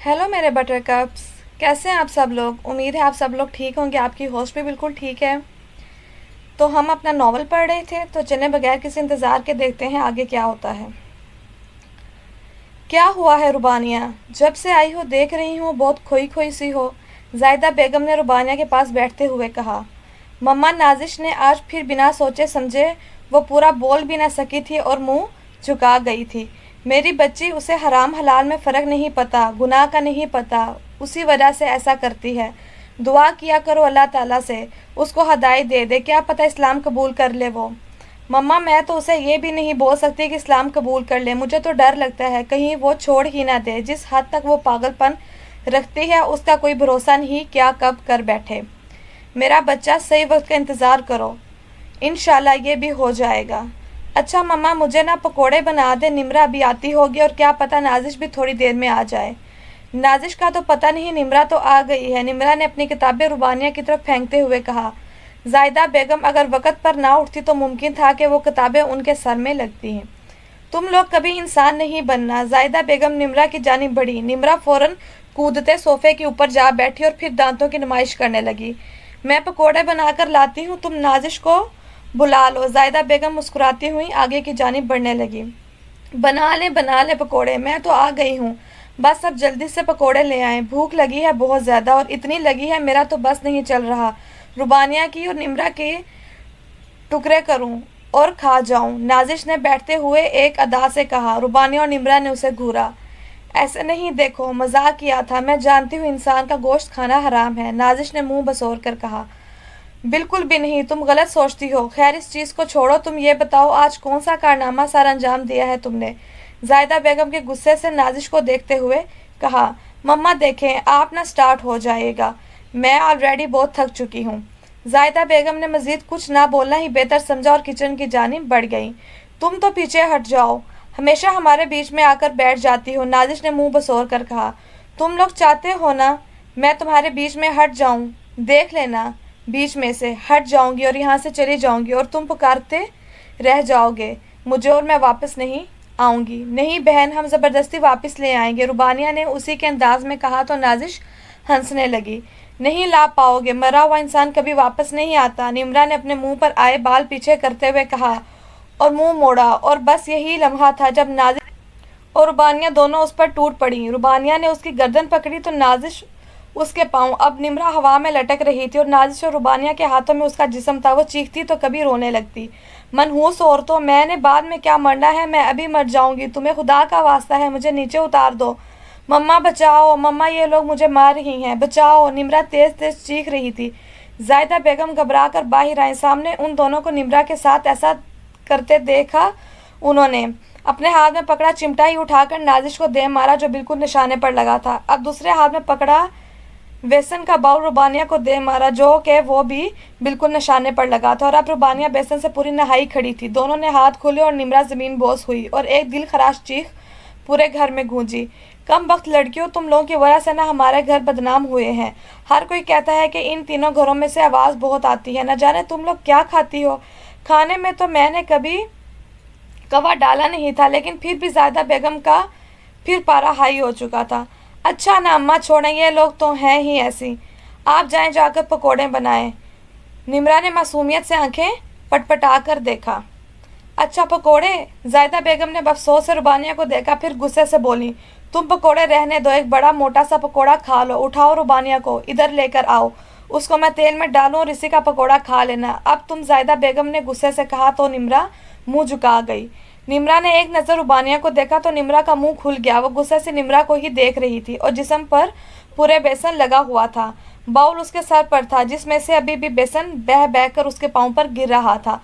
Hello मेरे butter cups. कैसे हैं आप सब लोग? उम्मीद है आप सब लोग ठीक होंगे। आपकी होस्ट भी बिल्कुल ठीक है। तो हम अपना नॉवल पढ़ रहे थे, तो चलें बगैर किसी इंतज़ार के देखते हैं आगे क्या होता है। क्या हुआ है रुबानिया? जब से आई हो देख रही हूँ बहुत खोई खोई सी हो। जायदा बेगम ने रुबानिया के पास बैठते हुए कहा। मम्मा, नाजिश ने आज फिर बिना सोचे समझे वो पूरा बोल भी ना सकी थी और मुंह झुका गई थी। मेरी बच्ची, उसे हराम हलाल में फ़र्क नहीं पता, गुनाह का नहीं पता, उसी वजह से ऐसा करती है। दुआ किया करो अल्लाह ताला से उसको हदायत दे दे, क्या पता इस्लाम कबूल कर ले वो। मम्मा, मैं तो उसे ये भी नहीं बोल सकती कि इस्लाम कबूल कर ले। मुझे तो डर लगता है कहीं वो छोड़ ही ना दे। जिस हद तक वो पागलपन रखती है उसका कोई भरोसा नहीं, क्या कब कर बैठे। मेरा बच्चा, सही वक्त का इंतज़ार करो, इंशाल्लाह ये भी हो जाएगा। अच्छा मम्मा, मुझे ना पकोड़े बना दे, निम्रा भी आती होगी और क्या पता नाजिश भी थोड़ी देर में आ जाए। नाजिश का तो पता नहीं, निम्रा तो आ गई है। निम्रा ने अपनी किताबें रुबानिया की तरफ फेंकते हुए कहा। जायदा बेगम अगर वक़्त पर ना उठती तो मुमकिन था कि वो किताबें उनके सर में लगती हैं। तुम लोग कभी इंसान नहीं बनना। जायदा बेगम निम्रा की जानिब बढ़ी। निम्रा फौरन कूदते सोफे के ऊपर जा बैठी और फिर दांतों की नुमाइश करने लगी। मैं पकोड़े बनाकर लाती हूँ, तुम नाजिश को बुला लो। जायदा बेगम मुस्कुराती हुई आगे की जानिब बढ़ने लगी। बना ले पकोड़े, मैं तो आ गई हूँ। बस अब जल्दी से पकोड़े ले आएं, भूख लगी है बहुत ज़्यादा, और इतनी लगी है मेरा तो बस नहीं चल रहा। रुबानिया की और निम्रा के टुकड़े करूं और खा जाऊं, नाजिश ने बैठते हुए एक अदा से कहा। रुबानिया और निम्रा ने उसे घूरा। ऐसे नहीं, देखो मजाक किया था, मैं जानती हूँ इंसान का गोश्त खाना हराम है, नाजिश ने मुंह बसोर कर कहा। बिल्कुल भी नहीं, तुम गलत सोचती हो। खैर इस चीज़ को छोड़ो, तुम ये बताओ आज कौन सा कारनामा सर अंजाम दिया है तुमने। जायदा बेगम के गुस्से से नाजिश को देखते हुए कहा। मम्मा देखें, आप ना स्टार्ट हो जाइएगा, मैं ऑलरेडी बहुत थक चुकी हूँ। जायदा बेगम ने मजीद कुछ ना बोलना ही बेहतर समझा और किचन की जानिब बढ़ गई। तुम तो पीछे हट जाओ, हमेशा हमारे बीच में आकर बैठ जाती हो, नाजिश ने मुंह बसोर कर कहा। तुम लोग चाहते हो ना मैं तुम्हारे बीच में हट जाऊं? देख लेना, बीच में से हट जाऊंगी और यहाँ से चली जाऊंगी और तुम पुकारते रह जाओगे मुझे और मैं वापस नहीं आऊंगी। नहीं बहन, हम ज़बरदस्ती वापस ले आएंगे, रुबानिया ने उसी के अंदाज में कहा तो नाजिश हंसने लगी। नहीं ला पाओगे, मरा हुआ इंसान कभी वापस नहीं आता, निम्रा ने अपने मुंह पर आए बाल पीछे करते हुए कहा और मुंह मोड़ा। और बस यही लम्हा था जब नाजिश और रुबानिया दोनों उस पर टूट पड़ी। रुबानिया ने उसकी गर्दन पकड़ी तो नाजिश उसके पाँव। अब निम्रा हवा में लटक रही थी और नाजिश और रुबानिया के हाथों में उसका जिस्म था। वो चीखती तो कभी रोने लगती। मनहूस औरतों, मैंने बाद में क्या मरना है, मैं अभी मर जाऊंगी, तुम्हें खुदा का वास्ता है मुझे नीचे उतार दो। मम्मा बचाओ, मम्मा ये लोग मुझे मार रही हैं, बचाओ। निम्रा तेज तेज चीख रही थी। जायदा बेगम घबरा कर बाहर आई। सामने उन दोनों को निम्रा के साथ ऐसा करते देखा। उन्होंने अपने हाथ में पकड़ा चिमटा ही उठाकर नाजिश को दे मारा जो बिल्कुल निशाने पर लगा था। अब दूसरे हाथ में पकड़ा बेसन का बाउल रुबानिया को दे मारा जो कि वो भी बिल्कुल निशाने पर लगा था। और अब रुबानिया बेसन से पूरी नहाई खड़ी थी। दोनों ने हाथ खोले और निम्रा ज़मीन बोस हुई और एक दिल खराश चीख पूरे घर में गूंजी। कम वक्त लड़कियों, तुम लोगों की वजह से ना हमारे घर बदनाम हुए हैं। हर कोई कहता है कि इन तीनों घरों में से आवाज़ बहुत आती है, न जाने तुम लोग क्या खाती हो। खाने में तो मैंने कभी कवा डाला नहीं था, लेकिन फिर भी जायदा बेगम का फिर पारा हाई हो चुका था। अच्छा ना अम्मा, छोड़ें, ये लोग तो हैं ही ऐसी, आप जाएं जाकर पकोड़े बनाएं। निम्रा ने मासूमियत से आंखें पटपटा कर देखा। अच्छा पकोड़े? जायदा बेगम ने अफसोस से रुबानिया को देखा, फिर गुस्से से बोली। तुम पकोड़े रहने दो, एक बड़ा मोटा सा पकोड़ा खा लो। उठाओ रुबानिया को, इधर लेकर आओ, उसको मैं तेल में डालूं और इसी का पकोड़ा खा लेना। अब तुम, जायदा बेगम ने गुस्से से कहा तो निम्रा मुंह झुका गई। निम्रा ने एक नज़र रुबानिया को देखा तो निम्रा का मुंह खुल गया। वो गुस्से से निम्रा को ही देख रही थी और जिस्म पर पूरे बेसन लगा हुआ था। बाउल उसके सर पर था जिसमें से अभी भी बेसन बह बह कर उसके पाँव पर गिर रहा था।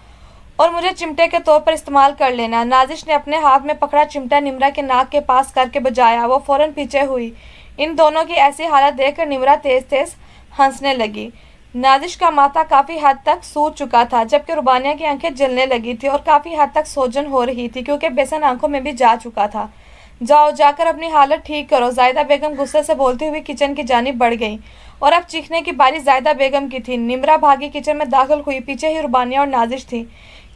और मुझे चिमटे के तौर पर इस्तेमाल कर लेना। नाजिश ने अपने हाथ में पकड़ा चिमटा निम्रा के नाक के पास करके बजाया। वो फौरन पीछे हुई। इन दोनों की ऐसी हालत देखकर निम्रा तेज तेज हंसने लगी। नाजिश का माथा काफ़ी हद तक सूज चुका था जबकि रुबानिया की आंखें जलने लगी थी और काफ़ी हद तक सोजन हो रही थी क्योंकि बेसन आंखों में भी जा चुका था। जाओ, जाकर अपनी हालत ठीक करो, जायदा बेगम गुस्से से बोलती हुई किचन की जानिब बढ़ गई। और अब चीखने की बारी जायदा बेगम की थी। निम्रा भागी किचन में दाखिल हुई। पीछे ही रुबानिया और नाजिश थी।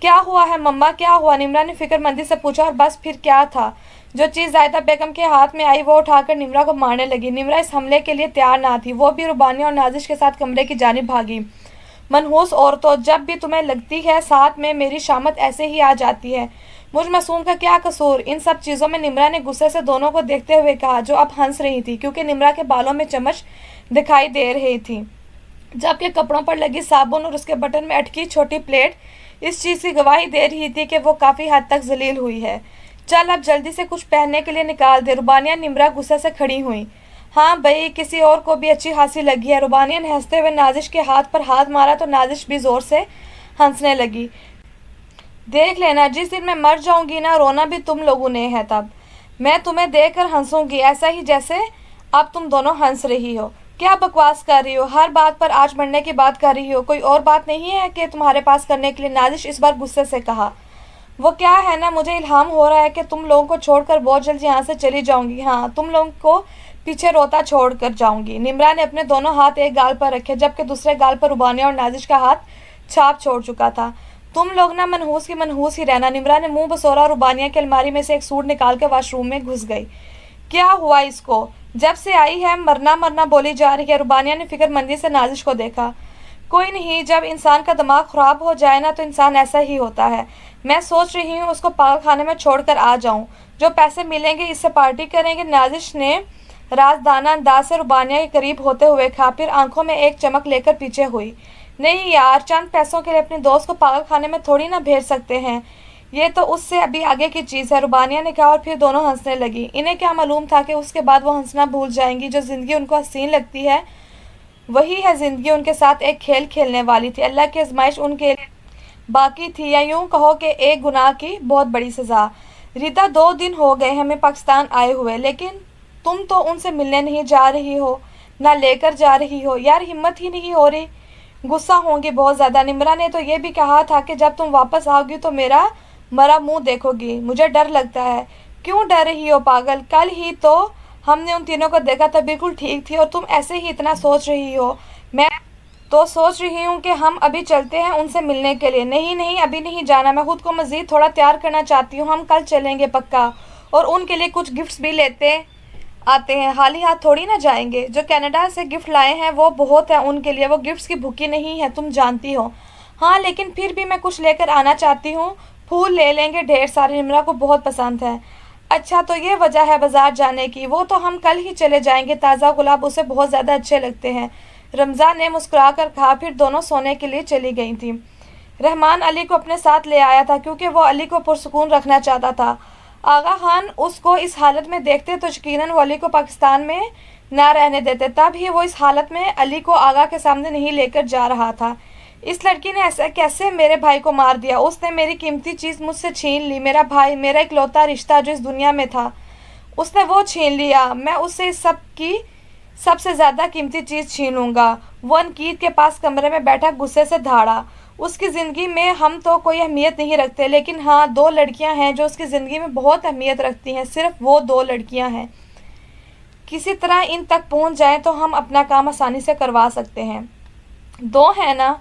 क्या हुआ है मम्मा, क्या हुआ? निम्रा ने फिक्रमंदी से पूछा। और बस फिर क्या था, जो चीज़ जायदा बेगम के हाथ में आई वो उठाकर निम्रा को मारने लगी। निम्रा इस हमले के लिए तैयार ना थी। वो भी रुबानिया और नाजिश के साथ कमरे की जानिब भागी। मनहूस औरतों, जब भी तुम्हें लगती है साथ में मेरी शामत ऐसे ही आ जाती है। मुझ मासूम का क्या कसूर? इन सब चीज़ों में निम्रा ने गुस्से से दोनों को देखते हुए कहा, जो अब हंस रही थी क्योंकि निम्रा के बालों में चमक दिखाई दे रही थी, जबकि कपड़ों पर लगी साबुन और उसके बटन में अटकी छोटी प्लेट इस चीज़ की गवाही दे रही थी कि वो काफ़ी हद तक जलील हुई है। चल अब जल्दी से कुछ पहनने के लिए निकाल दे। रुबानिया निम्रा गुस्से से खड़ी हुई। हाँ भाई, किसी और को भी अच्छी हंसी लगी है। रुबानिया ने हंसते हुए नाजिश के हाथ पर हाथ मारा तो नाजिश भी जोर से हंसने लगी। देख लेना, जिस दिन मैं मर जाऊंगी ना, रोना भी तुम लोगों ने है। तब मैं तुम्हें देखकर हंसूंगी, ऐसा ही जैसे अब तुम दोनों हंस रही हो। क्या बकवास कर रही हो? हर बात पर आज मरने की बात कर रही हो। कोई और बात नहीं है कि तुम्हारे पास करने के लिए? नाजिश इस बार गुस्से से कहा। वो क्या है ना, मुझे इल्हाम हो रहा है कि तुम लोगों को छोड़कर बहुत जल्द यहाँ से चली जाऊंगी। हाँ, तुम लोगों को पीछे रोता छोड़ कर जाऊंगी। निम्रा ने अपने दोनों हाथ एक गाल पर रखे, जबकि दूसरे गाल पर रुबानिया और नाजिश का हाथ छाप छोड़ चुका था। तुम लोग ना मनहूस की मनहूस ही रहना। निम्रा ने मुंह बसोरा रुबानिया की अलमारी में से एक सूट निकाल कर वॉशरूम में घुस गई। क्या हुआ इसको? जब से आई है मरना मरना बोली जा रही है। रुबानिया ने फिक्रमंदी से नाजिश को देखा। कोई नहीं, जब इंसान का दिमाग खराब हो जाए ना तो इंसान ऐसा ही होता है। मैं सोच रही हूँ उसको पागल खाने में छोड़कर आ जाऊँ। जो पैसे मिलेंगे इससे पार्टी करेंगे। नाजिश ने राजदाना अंदाज से रुबानिया के करीब होते हुए कहा, फिर आंखों में एक चमक लेकर पीछे हुई। नहीं यार, चंद पैसों के लिए अपने दोस्त को पागल खाने में थोड़ी ना भेज सकते हैं। ये तो उससे अभी आगे की चीज़ है, रुबानिया ने कहा और फिर दोनों हंसने लगी। इन्हें क्या मालूम था कि उसके बाद वो हंसना भूल जाएंगी। जो ज़िंदगी उनको हसीन लगती है वही है ज़िंदगी उनके साथ एक खेल खेलने वाली थी। अल्लाह की आजमाइश उनके बाकी थी, या यूं कहो कि एक गुनाह की बहुत बड़ी सज़ा। रीता, 2 दिन हो गए हमें पाकिस्तान आए हुए, लेकिन तुम तो उनसे मिलने नहीं जा रही हो, ना लेकर जा रही हो। यार हिम्मत ही नहीं हो रही। गुस्सा होंगी बहुत ज़्यादा। निम्रा ने तो ये भी कहा था कि जब तुम वापस आओगी तो मेरा मरा मुंह देखोगी। मुझे डर लगता है। क्यों डर रही हो पागल? कल ही तो हमने उन तीनों को देखा था, बिल्कुल ठीक थी, और तुम ऐसे ही इतना सोच रही हो। मैं तो सोच रही हूँ कि हम अभी चलते हैं उनसे मिलने के लिए। नहीं नहीं, अभी नहीं जाना। मैं खुद को मज़ीद थोड़ा तैयार करना चाहती हूँ। हम कल चलेंगे पक्का, और उनके लिए कुछ गिफ्ट्स भी लेते आते हैं। खाली हाथ थोड़ी ना जाएंगे। जो कनाडा से गिफ्ट लाए हैं वो बहुत है उनके लिए। वो गिफ्ट्स की भूखी नहीं है, तुम जानती हो। हाँ, लेकिन फिर भी मैं कुछ लेकर आना चाहती हूँ। फूल ले लेंगे ढेर सारे, निम्रा को बहुत पसंद है। अच्छा, तो ये वजह है बाजार जाने की? वो तो हम कल ही चले जाएंगे। ताज़ा गुलाब उसे बहुत ज़्यादा अच्छे लगते हैं, रमज़ान ने मुस्कुरा कर कहा। फिर दोनों सोने के लिए चली गई थी। रहमान अली को अपने साथ ले आया था क्योंकि वो अली को पुरसुकून रखना चाहता था। आगा खान उसको इस हालत में देखते तो यकीनन वो अली को पाकिस्तान में ना रहने देते। तब ही वो इस हालत में अली को आगा के सामने नहीं लेकर जा रहा था। इस लड़की ने ऐसा कैसे मेरे भाई को मार दिया? उसने मेरी कीमती चीज़ मुझसे छीन ली। मेरा भाई, मेरा इकलौता रिश्ता जो इस दुनिया में था, उसने वो छीन लिया। मैं उससे इस सब की सबसे ज़्यादा कीमती चीज़ छीनूंगा। वो अनकीत के पास कमरे में बैठा गुस्से से धाड़ा। उसकी ज़िंदगी में हम तो कोई अहमियत नहीं रखते, लेकिन हाँ, 2 लड़कियां हैं जो उसकी ज़िंदगी में बहुत अहमियत रखती हैं। सिर्फ वो 2 लड़कियां हैं। किसी तरह इन तक पहुंच जाएं तो हम अपना काम आसानी से करवा सकते हैं। 2 है ना?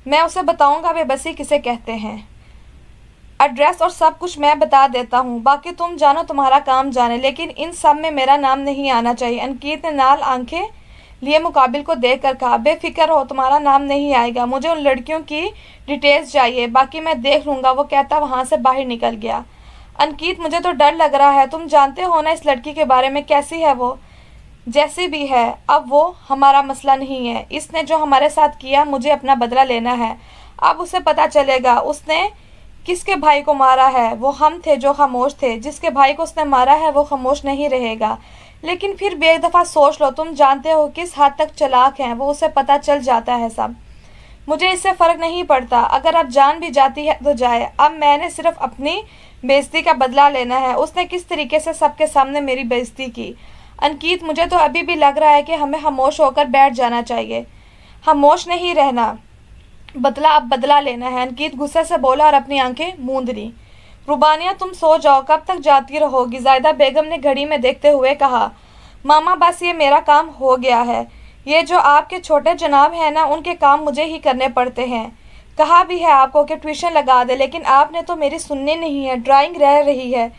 मैं उसे बताऊंगा बेबसी किसे कहते हैं। एड्रेस और सब कुछ मैं बता देता हूँ, बाकी तुम जानो, तुम्हारा काम जाने, लेकिन इन सब में मेरा नाम नहीं आना चाहिए। अनकीत ने नाल आंखें लिए मुकाबिल को देख कर कहा, बेफिक्र हो, तुम्हारा नाम नहीं आएगा। मुझे उन लड़कियों की डिटेल्स चाहिए, बाकी मैं देख लूँगा। वो कहता वहाँ से बाहर निकल गया। अनकीत, मुझे तो डर लग रहा है। तुम जानते हो ना इस लड़की के बारे में, कैसी है वो? जैसी भी है, अब वो हमारा मसला नहीं है। इसने जो हमारे साथ किया, मुझे अपना बदला लेना है। अब उसे पता चलेगा उसने किसके भाई को मारा है। वो हम थे जो खामोश थे। जिसके भाई को उसने मारा है वो खामोश नहीं रहेगा। लेकिन फिर भी एक दफ़ा सोच लो, तुम जानते हो किस हद तक चालाक हैं वो, उसे पता चल जाता है सब। मुझे इससे फ़र्क नहीं पड़ता, अगर अब जान भी जाती है तो जाए। अब मैंने सिर्फ अपनी बेइज्जती का बदला लेना है। उसने किस तरीके से सबके सामने मेरी बेइज्जती की। अनकीत, मुझे तो अभी भी लग रहा है कि हमें खामोश होकर बैठ जाना चाहिए। खामोश नहीं रहना, बदला अब बदला लेना है। अनकीत गुस्से से बोला और अपनी आंखें मूंद ली। रुबानिया, तुम सो जाओ, कब तक जाती रहोगी? जायदा बेगम ने घड़ी में देखते हुए कहा। मामा, बस ये मेरा काम हो गया है। ये जो आपके छोटे जनाब हैं ना, उनके काम मुझे ही करने पड़ते हैं। कहा भी है आपको कि ट्यूशन लगा दे, लेकिन आपने तो मेरी सुननी नहीं है। ड्राइंग रह रही है,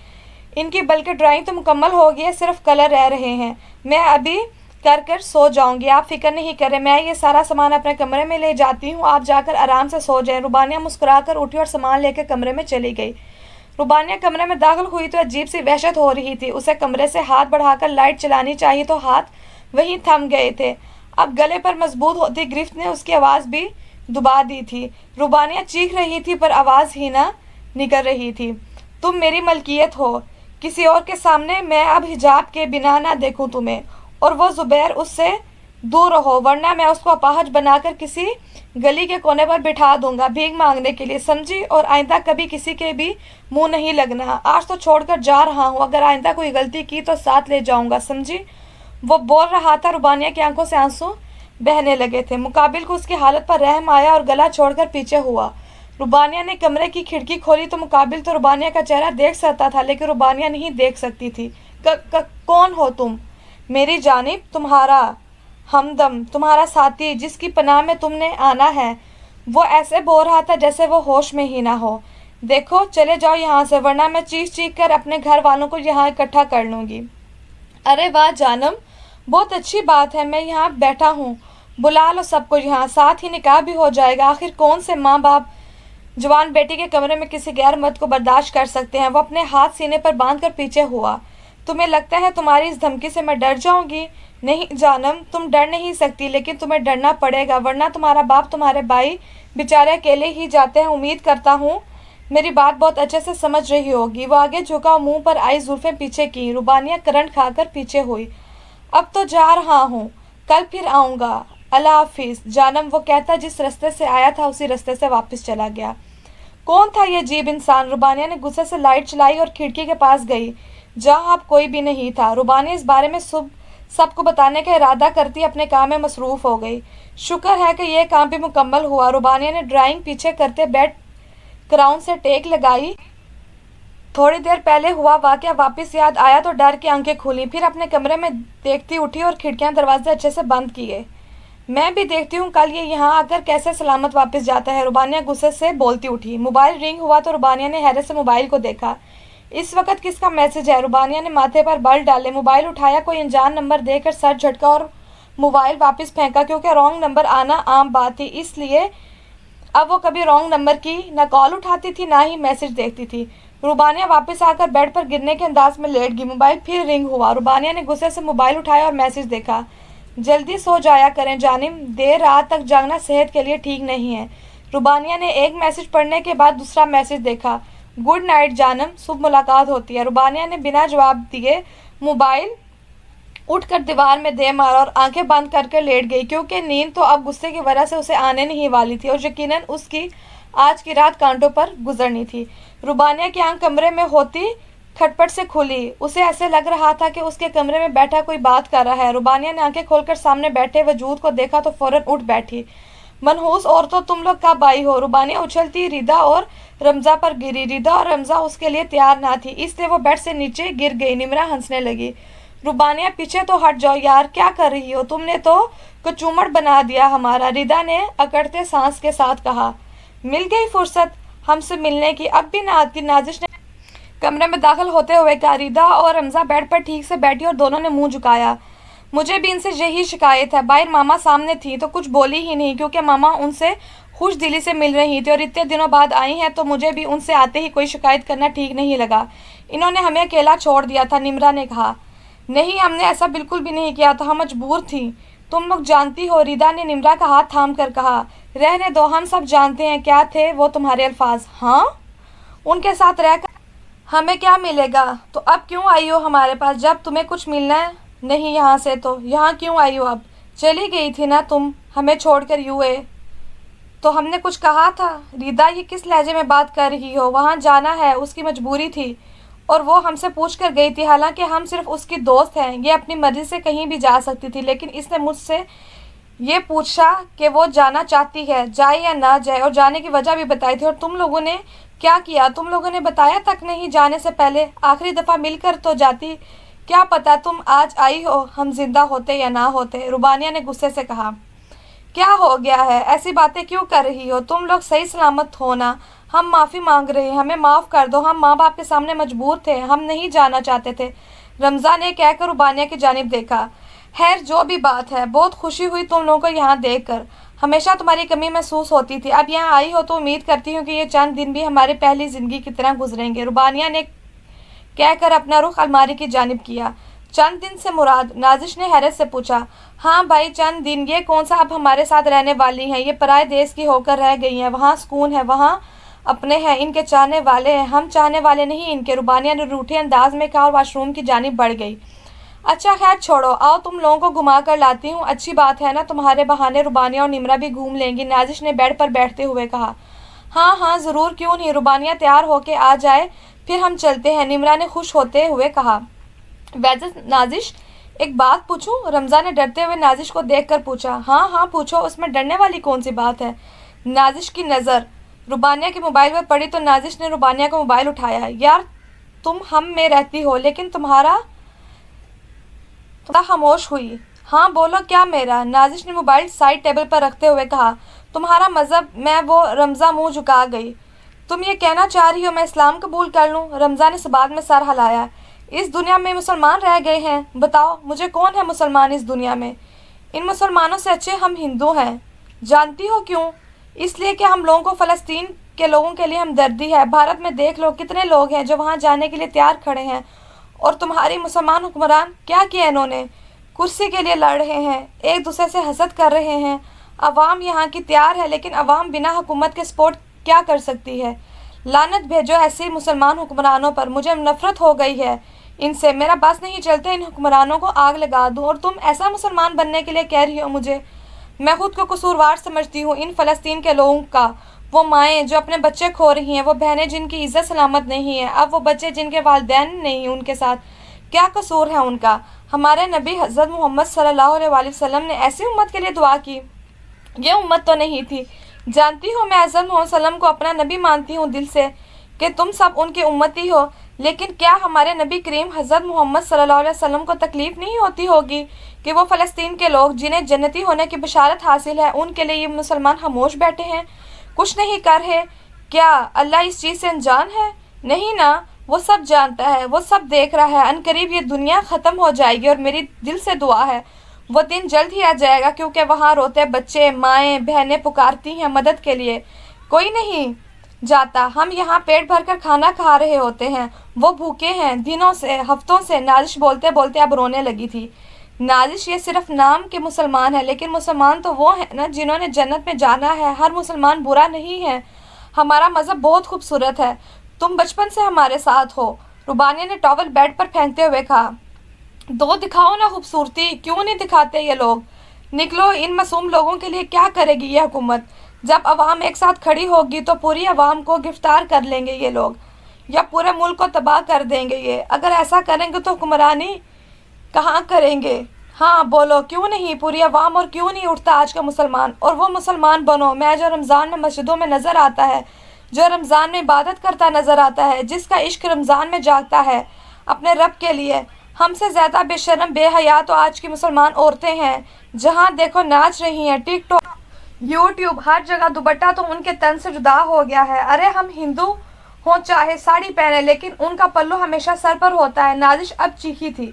ان کی بلکہ ڈرائنگ تو مکمل ہو گئی ہے، صرف کلر رہ رہے ہیں۔ میں ابھی کر سو جاؤں گی، آپ فکر نہیں کریں، میں یہ سارا سامان اپنے کمرے میں لے جاتی ہوں، آپ جا کر آرام سے سو جائیں۔ ربانیہ مسکرا کر اٹھی اور سامان لے کر کمرے میں چلی گئی۔ ربانیہ کمرے میں داخل ہوئی تو عجیب سی وحشت ہو رہی تھی۔ اسے کمرے سے ہاتھ بڑھا کر لائٹ چلانی چاہیے تو ہاتھ وہیں تھم گئے تھے۔ اب گلے پر مضبوط ہوتی گرفت نے اس کی آواز بھی دبا دی تھی۔ ربانیہ چیخ رہی تھی پر آواز ہی نہ نکل رہی تھی۔ تم میری ملکیت ہو، کسی اور کے سامنے میں اب حجاب کے بنا نہ دیکھوں تمہیں، اور وہ زبیر، اس سے دور رہو ورنہ میں اس کو اپاہج بنا کر کسی گلی کے کونے پر بٹھا دوں گا بھیک مانگنے کے لیے، سمجھی؟ اور آئندہ کبھی کسی کے بھی منہ نہیں لگنا۔ آج تو چھوڑ کر جا رہا ہوں، اگر آئندہ کوئی غلطی کی تو ساتھ لے جاؤں گا، سمجھی؟ وہ بول رہا تھا، ربانیہ کی آنکھوں سے آنسو بہنے لگے تھے۔ مقابل کو اس کی حالت پر رحم آیا اور گلا چھوڑ کر پیچھے ہوا۔ ربانیہ نے کمرے کی کھڑکی کھولی تو مقابل تو ربانیہ کا چہرہ دیکھ سکتا تھا لیکن ربانیہ نہیں دیکھ سکتی تھی۔ کون ہو تم؟ میری جانب تمہارا ہمدم، تمہارا ساتھی، جس کی پناہ میں تم نے آنا ہے۔ وہ ایسے بول رہا تھا جیسے وہ ہوش میں ہی نہ ہو۔ دیکھو چلے جاؤ یہاں سے ورنہ میں چیخ چیخ کر اپنے گھر والوں کو یہاں اکٹھا کر لوں گی۔ ارے واہ جانم، بہت اچھی بات ہے، میں یہاں بیٹھا ہوں، بلا لو سب کو یہاں، ساتھ ہی نکاح بھی ہو جائے گا۔ آخر کون سے ماں باپ جوان بیٹی کے کمرے میں کسی غیر مرد کو برداشت کر سکتے ہیں؟ وہ اپنے ہاتھ سینے پر باندھ کر پیچھے ہوا۔ تمہیں لگتا ہے تمہاری اس دھمکی سے میں ڈر جاؤں گی؟ نہیں جانم، تم ڈر نہیں سکتی لیکن تمہیں ڈرنا پڑے گا ورنہ تمہارا باپ تمہارے بھائی بیچارے اکیلے ہی جاتے ہیں۔ امید کرتا ہوں میری بات بہت اچھے سے سمجھ رہی ہوگی۔ وہ آگے جھکا اور منہ پر آئی زلفیں پیچھے کی۔ ربانیہ کرنٹ کھا کر پیچھے ہوئی۔ اب تو جا رہا ہوں، کل پھر آؤں گا، اللہ حافظ جانم، وہ کہتا جس رستے سے آیا تھا اسی رستے سے واپس چلا گیا۔ کون تھا یہ عجیب انسان؟ ربانیہ نے غصے سے لائٹ چلائی اور کھڑکی کے پاس گئی جہاں اب کوئی بھی نہیں تھا۔ ربانیہ اس بارے میں سب کو بتانے کا ارادہ کرتی اپنے کام میں مصروف ہو گئی۔ شکر ہے کہ یہ کام بھی مکمل ہوا۔ ربانیہ نے ڈرائنگ پیچھے کرتے بیڈ کراؤن سے ٹیک لگائی۔ تھوڑی دیر پہلے ہوا واقعہ واپس یاد آیا تو ڈر کے آنکھیں کھولیں، پھر اپنے کمرے میں دیکھتی اٹھی اور کھڑکیاں دروازے اچھے سے بند کیے۔ میں بھی دیکھتی ہوں کل یہ یہاں آ کر کیسے سلامت واپس جاتا ہے، ربانیہ غصے سے بولتی اٹھی۔ موبائل رنگ ہوا تو ربانیہ نے حیرت سے موبائل کو دیکھا۔ اس وقت کس کا میسج ہے؟ ربانیہ نے ماتھے پر بل ڈالے، موبائل اٹھایا، کوئی انجان نمبر دے کر سر جھٹکا اور موبائل واپس پھینکا کیونکہ رانگ نمبر آنا عام بات تھی، اس لیے اب وہ کبھی رانگ نمبر کی نہ کال اٹھاتی تھی نہ ہی میسج دیکھتی تھی۔ ربانیہ واپس آ کر بیڈ پر گرنے کے انداز میں لیٹ گئی۔ موبائل پھر رنگ ہوا۔ ربانیہ نے غصے سے موبائل اٹھایا اور میسج دیکھا۔ جلدی سو جایا کریں جانم، دیر رات تک جاگنا صحت کے لیے ٹھیک نہیں ہے۔ ربانیہ نے ایک میسج پڑھنے کے بعد دوسرا میسج دیکھا، گڈ نائٹ جانم، صبح ملاقات ہوتی ہے۔ ربانیہ نے بنا جواب دیے موبائل اٹھ کر دیوار میں دے مارا اور آنکھیں بند کر کے لیٹ گئی کیونکہ نیند تو اب غصے کی وجہ سے اسے آنے نہیں والی تھی اور یقیناً اس کی آج کی رات کانٹوں پر گزرنی تھی۔ ربانیہ کی آنکھ کمرے میں ہوتی کھٹپٹ سے کھلی، اسے ایسے لگ رہا تھا کہ اس کے کمرے میں بیٹھا کوئی بات کر رہا ہے۔ ربانیہ نے آنکھیں کھول کر سامنے بیٹھے وجود کو دیکھا تو فوراً اٹھ بیٹھی۔ منحوس عورتوں، تم لوگ کب آئی ہو؟ ربانیہ اچھلتی ردا اور رمزہ پر گری۔ ردا اور رمزہ اس کے لیے تیار نہ تھی اس لیے وہ بیڈ سے نیچے گر گئی۔ نمرہ ہنسنے لگی۔ ربانیہ پیچھے تو ہٹ جاؤ یار، کیا کر رہی ہو؟ تم نے تو کچومڑ بنا دیا ہمارا، ردا نے اکڑتے سانس کے ساتھ کہا۔ مل گئی فرصت ہم سے ملنے کی، اب بھی نہ آتی، نازش نے کمرے میں داخل ہوتے ہوئے کہا۔ ردا اور رمزہ بیڈ پر ٹھیک سے بیٹھی اور دونوں نے منہ جھکایا۔ مجھے بھی ان سے یہی شکایت ہے، باہر ماما سامنے تھی تو کچھ بولی ہی نہیں کیونکہ ماما ان سے خوش دلی سے مل رہی تھی اور اتنے دنوں بعد آئی ہیں تو مجھے بھی ان سے آتے ہی کوئی شکایت کرنا ٹھیک نہیں لگا۔ انہوں نے ہمیں اکیلا چھوڑ دیا تھا، نمرہ نے کہا۔ نہیں، ہم نے ایسا بالکل بھی نہیں کیا تھا، ہم مجبور تھیں، تم لوگ جانتی ہو، ردا نے نمرہ کا ہاتھ تھام کر کہا۔ رہنے دو، ہم سب جانتے ہیں کیا تھے وہ تمہارے الفاظ۔ ہاں؟ ان کے ساتھ رہ کر ہمیں کیا ملے گا؟ تو اب کیوں آئی ہو ہمارے پاس جب تمہیں کچھ ملنا نہیں یہاں سے؟ تو یہاں کیوں آئی ہو؟ اب چلی گئی تھی نا تم ہمیں چھوڑ کر یوں تو ہم نے کچھ کہا تھا؟ ردا یہ کس لہجے میں بات کر رہی ہو؟ وہاں جانا ہے اس کی مجبوری تھی اور وہ ہم سے پوچھ کر گئی تھی، حالانکہ ہم صرف اس کی دوست ہیں، یہ اپنی مرضی سے کہیں بھی جا سکتی تھی لیکن اس نے مجھ سے یہ پوچھا کہ وہ جانا چاہتی ہے، جائے یا نہ جائے، اور جانے کی وجہ بھی بتائی تھی۔ اور تم لوگوں نے کیا کیا؟ تم لوگوں نے بتایا تک نہیں جانے سے پہلے، آخری دفعہ مل کر تو جاتی، کیا پتا تم آج آئی ہو ہم زندہ ہوتے یا نہ ہوتے۔ ربانیہ نے غصے سے کہا۔ کیا ہو گیا ہے؟ ایسی باتیں کیوں کر رہی ہو؟ تم لوگ صحیح سلامت ہو نا؟ ہم معافی مانگ رہے ہیں، ہمیں معاف کر دو، ہم ماں باپ کے سامنے مجبور تھے، ہم نہیں جانا چاہتے تھے۔ رمضان نے کہہ کر ربانیہ کی جانب دیکھا۔ خیر جو بھی بات ہے، بہت خوشی ہوئی تم لوگوں کو یہاں دیکھ کر، ہمیشہ تمہاری کمی محسوس ہوتی تھی، اب یہاں آئی ہو تو امید کرتی ہوں کہ یہ چند دن بھی ہماری پہلی زندگی کی طرح گزریں گے۔ ربانیہ نے کہہ کر اپنا رخ الماری کی جانب کیا۔ چند دن سے مراد؟ نازش نے حیرت سے پوچھا۔ ہاں بھائی چند دن، یہ کون سا اب ہمارے ساتھ رہنے والی ہیں، یہ پرائے دیس کی ہو کر رہ گئی ہیں، وہاں سکون ہے، وہاں اپنے ہیں، ان کے چاہنے والے ہیں، ہم چاہنے والے نہیں ان کے، ربانیہ نے روٹھے انداز میں کہا اور واش روم کی جانب بڑھ گئی۔ اچھا خیر چھوڑو، آؤ تم لوگوں کو گھما کر لاتی ہوں، اچھی بات ہے نا، تمہارے بہانے ربانیہ اور نمرہ بھی گھوم لیں گی، نازش نے بیڈ پر بیٹھتے ہوئے کہا۔ ہاں ہاں ضرور، کیوں نہیں، ربانیہ تیار ہو کے آ جائے پھر ہم چلتے ہیں، نمرہ نے خوش ہوتے ہوئے کہا۔ ویسے نازش ایک بات پوچھوں؟ رمضان نے ڈرتے ہوئے نازش کو دیکھ کر پوچھا۔ ہاں ہاں پوچھو، اس میں ڈرنے والی کون سی بات ہے؟ نازش کی نظر ربانیہ کے موبائل پر پڑی تو نازش نے ربانیہ کا موبائل اٹھایا۔ یار تم ہم میں رہتی ہو لیکن تمہارا خاموش ہوئی۔ ہاں بولو کیا میرا؟ نازش نے موبائل سائڈ ٹیبل پر رکھتے ہوئے کہا۔ تمہارا مذہب میں وہ رمضان منہ جھکا گئی۔ تم یہ کہنا چاہ رہی ہو میں اسلام قبول کر لوں؟ رمضان نے اس بات میں سر ہلایا۔ اس دنیا میں مسلمان رہ گئے ہیں، بتاؤ مجھے کون ہے مسلمان اس دنیا میں؟ ان مسلمانوں سے اچھے ہم ہندو ہیں۔ جانتی ہو کیوں؟ اس لیے کہ ہم لوگوں کو فلسطین کے لوگوں کے لیے ہمدردی ہے، بھارت میں دیکھ لو کتنے لوگ ہیں جو وہاں جانے کے لیے تیار کھڑے ہیں، اور تمہاری مسلمان حکمران کیا کیا انہوں نے؟ کرسی کے لیے لڑ رہے ہیں، ایک دوسرے سے حسد کر رہے ہیں، عوام یہاں کی تیار ہے لیکن عوام بنا حکومت کے سپورٹ کیا کر سکتی ہے؟ لعنت بھیجو ایسے مسلمان حکمرانوں پر، مجھے نفرت ہو گئی ہے ان سے، میرا بس نہیں چلتا ان حکمرانوں کو آگ لگا دوں، اور تم ایسا مسلمان بننے کے لیے کہہ رہی ہو مجھے؟ میں خود کو قصوروار سمجھتی ہوں ان فلسطین کے لوگوں کا، وہ مائیں جو اپنے بچے کھو رہی ہیں، وہ بہنیں جن کی عزت سلامت نہیں ہے، اب وہ بچے جن کے والدین نہیں ان کے ساتھ، کیا قصور ہے ان کا؟ ہمارے نبی حضرت محمد صلی اللہ علیہ وآلہ وسلم نے ایسی امت کے لیے دعا کی، یہ امت تو نہیں تھی۔ جانتی ہو میں حضرت محمد صلی اللہ علیہ وسلم کو اپنا نبی مانتی ہوں دل سے، کہ تم سب ان کی امتی ہو، لیکن کیا ہمارے نبی کریم حضرت محمد صلی اللہ علیہ وسلم کو تکلیف نہیں ہوتی ہوگی کہ وہ فلسطین کے لوگ جنہیں جنتی ہونے کی بشارت حاصل ہے، ان کے لیے یہ مسلمان خاموش بیٹھے ہیں، کچھ نہیں کر رہے؟ کیا اللہ اس چیز سے انجان ہے؟ نہیں نا، وہ سب جانتا ہے، وہ سب دیکھ رہا ہے، عنقریب یہ دنیا ختم ہو جائے گی، اور میری دل سے دعا ہے وہ دن جلد ہی آ جائے گا، کیونکہ وہاں روتے بچے، مائیں، بہنیں پکارتی ہیں مدد کے لیے، کوئی نہیں جاتا، ہم یہاں پیٹ بھر کر کھانا کھا رہے ہوتے ہیں، وہ بھوکے ہیں دنوں سے، ہفتوں سے۔ نازش بولتے بولتے اب رونے لگی تھی۔ نازش یہ صرف نام کے مسلمان ہیں، لیکن مسلمان تو وہ ہیں نا جنہوں نے جنت میں جانا ہے، ہر مسلمان برا نہیں ہے، ہمارا مذہب بہت خوبصورت ہے، تم بچپن سے ہمارے ساتھ ہو۔ ربانیہ نے ٹاول بیڈ پر پھینکتے ہوئے کہا۔ دو دکھاؤ نا خوبصورتی، کیوں نہیں دکھاتے یہ لوگ؟ نکلو، ان معصوم لوگوں کے لیے کیا کرے گی یہ حکومت؟ جب عوام ایک ساتھ کھڑی ہوگی تو پوری عوام کو گرفتار کر لیں گے یہ لوگ، یا پورے ملک کو تباہ کر دیں گے یہ، اگر ایسا کریں گے تو حکمرانی کہاں کریں گے؟ ہاں بولو کیوں نہیں پوری عوام، اور کیوں نہیں اٹھتا آج کا مسلمان؟ اور وہ مسلمان بنو میں جو رمضان میں مسجدوں میں نظر آتا ہے، جو رمضان میں عبادت کرتا نظر آتا ہے، جس کا عشق رمضان میں جاگتا ہے اپنے رب کے لیے۔ ہم سے زیادہ بے شرم بے حیا تو آج کی مسلمان عورتیں ہیں، جہاں دیکھو ناچ رہی ہیں، ٹک ٹاک، یوٹیوب، ہر جگہ دوپٹہ تو ان کے تن سے جدا ہو گیا ہے۔ ارے ہم ہندو ہوں چاہے ساڑی پہنے لیکن ان کا پلو ہمیشہ سر پر ہوتا ہے۔ نازش اب چیخی تھی۔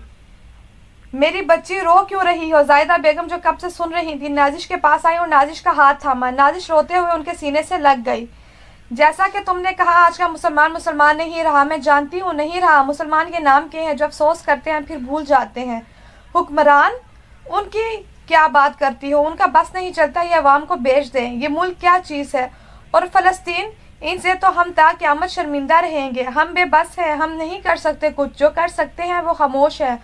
میری بچی رو کیوں رہی ہو؟ زاہدہ بیگم جو کب سے سن رہی تھی نازش کے پاس آئی اور نازش کا ہاتھ تھاما۔ نازش روتے ہوئے ان کے سینے سے لگ گئی۔ جیسا کہ تم نے کہا آج کا مسلمان مسلمان نہیں رہا، میں جانتی ہوں نہیں رہا، مسلمان کے نام کے ہیں جو افسوس کرتے ہیں پھر بھول جاتے ہیں۔ حکمران؟ ان کی کیا بات کرتی ہو؟ ان کا بس نہیں چلتا یہ عوام کو بیچ دیں، یہ ملک کیا چیز ہے؟ اور فلسطین، ان سے تو ہم تا قیامت شرمندہ رہیں گے، ہم بے بس ہیں، ہم نہیں کر سکتے کچھ، جو کر سکتے ہیں وہ خاموش ہیں،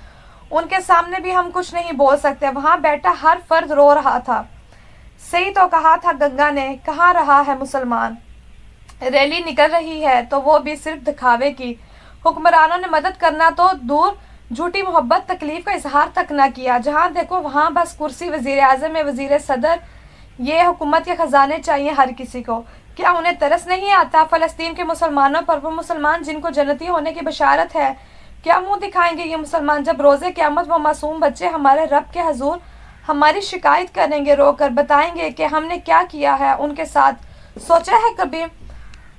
ان کے سامنے بھی ہم کچھ نہیں بول سکتے۔ وہاں بیٹھا ہر فرد رو رہا تھا۔ صحیح تو کہا تھا گنگا نے، کہاں رہا ہے مسلمان؟ ریلی نکل رہی ہے تو وہ بھی صرف دکھاوے کی، حکمرانوں نے مدد کرنا تو دور، جھوٹی محبت تکلیف کا اظہار تک نہ کیا، جہاں دیکھو وہاں بس کرسی وزیر اعظم میں وزیر صدر، یہ حکومت کے خزانے چاہیے ہر کسی کو۔ کیا انہیں ترس نہیں آتا فلسطین کے مسلمانوں پر؟ وہ مسلمان جن کو جنتی ہونے کی بشارت ہے، کیا منہ دکھائیں گے یہ مسلمان جب روز قیامت وہ معصوم بچے ہمارے رب کے حضور ہماری شکایت کریں گے، رو کر بتائیں گے کہ ہم نے کیا کیا ہے ان کے ساتھ؟ سوچا ہے کبھی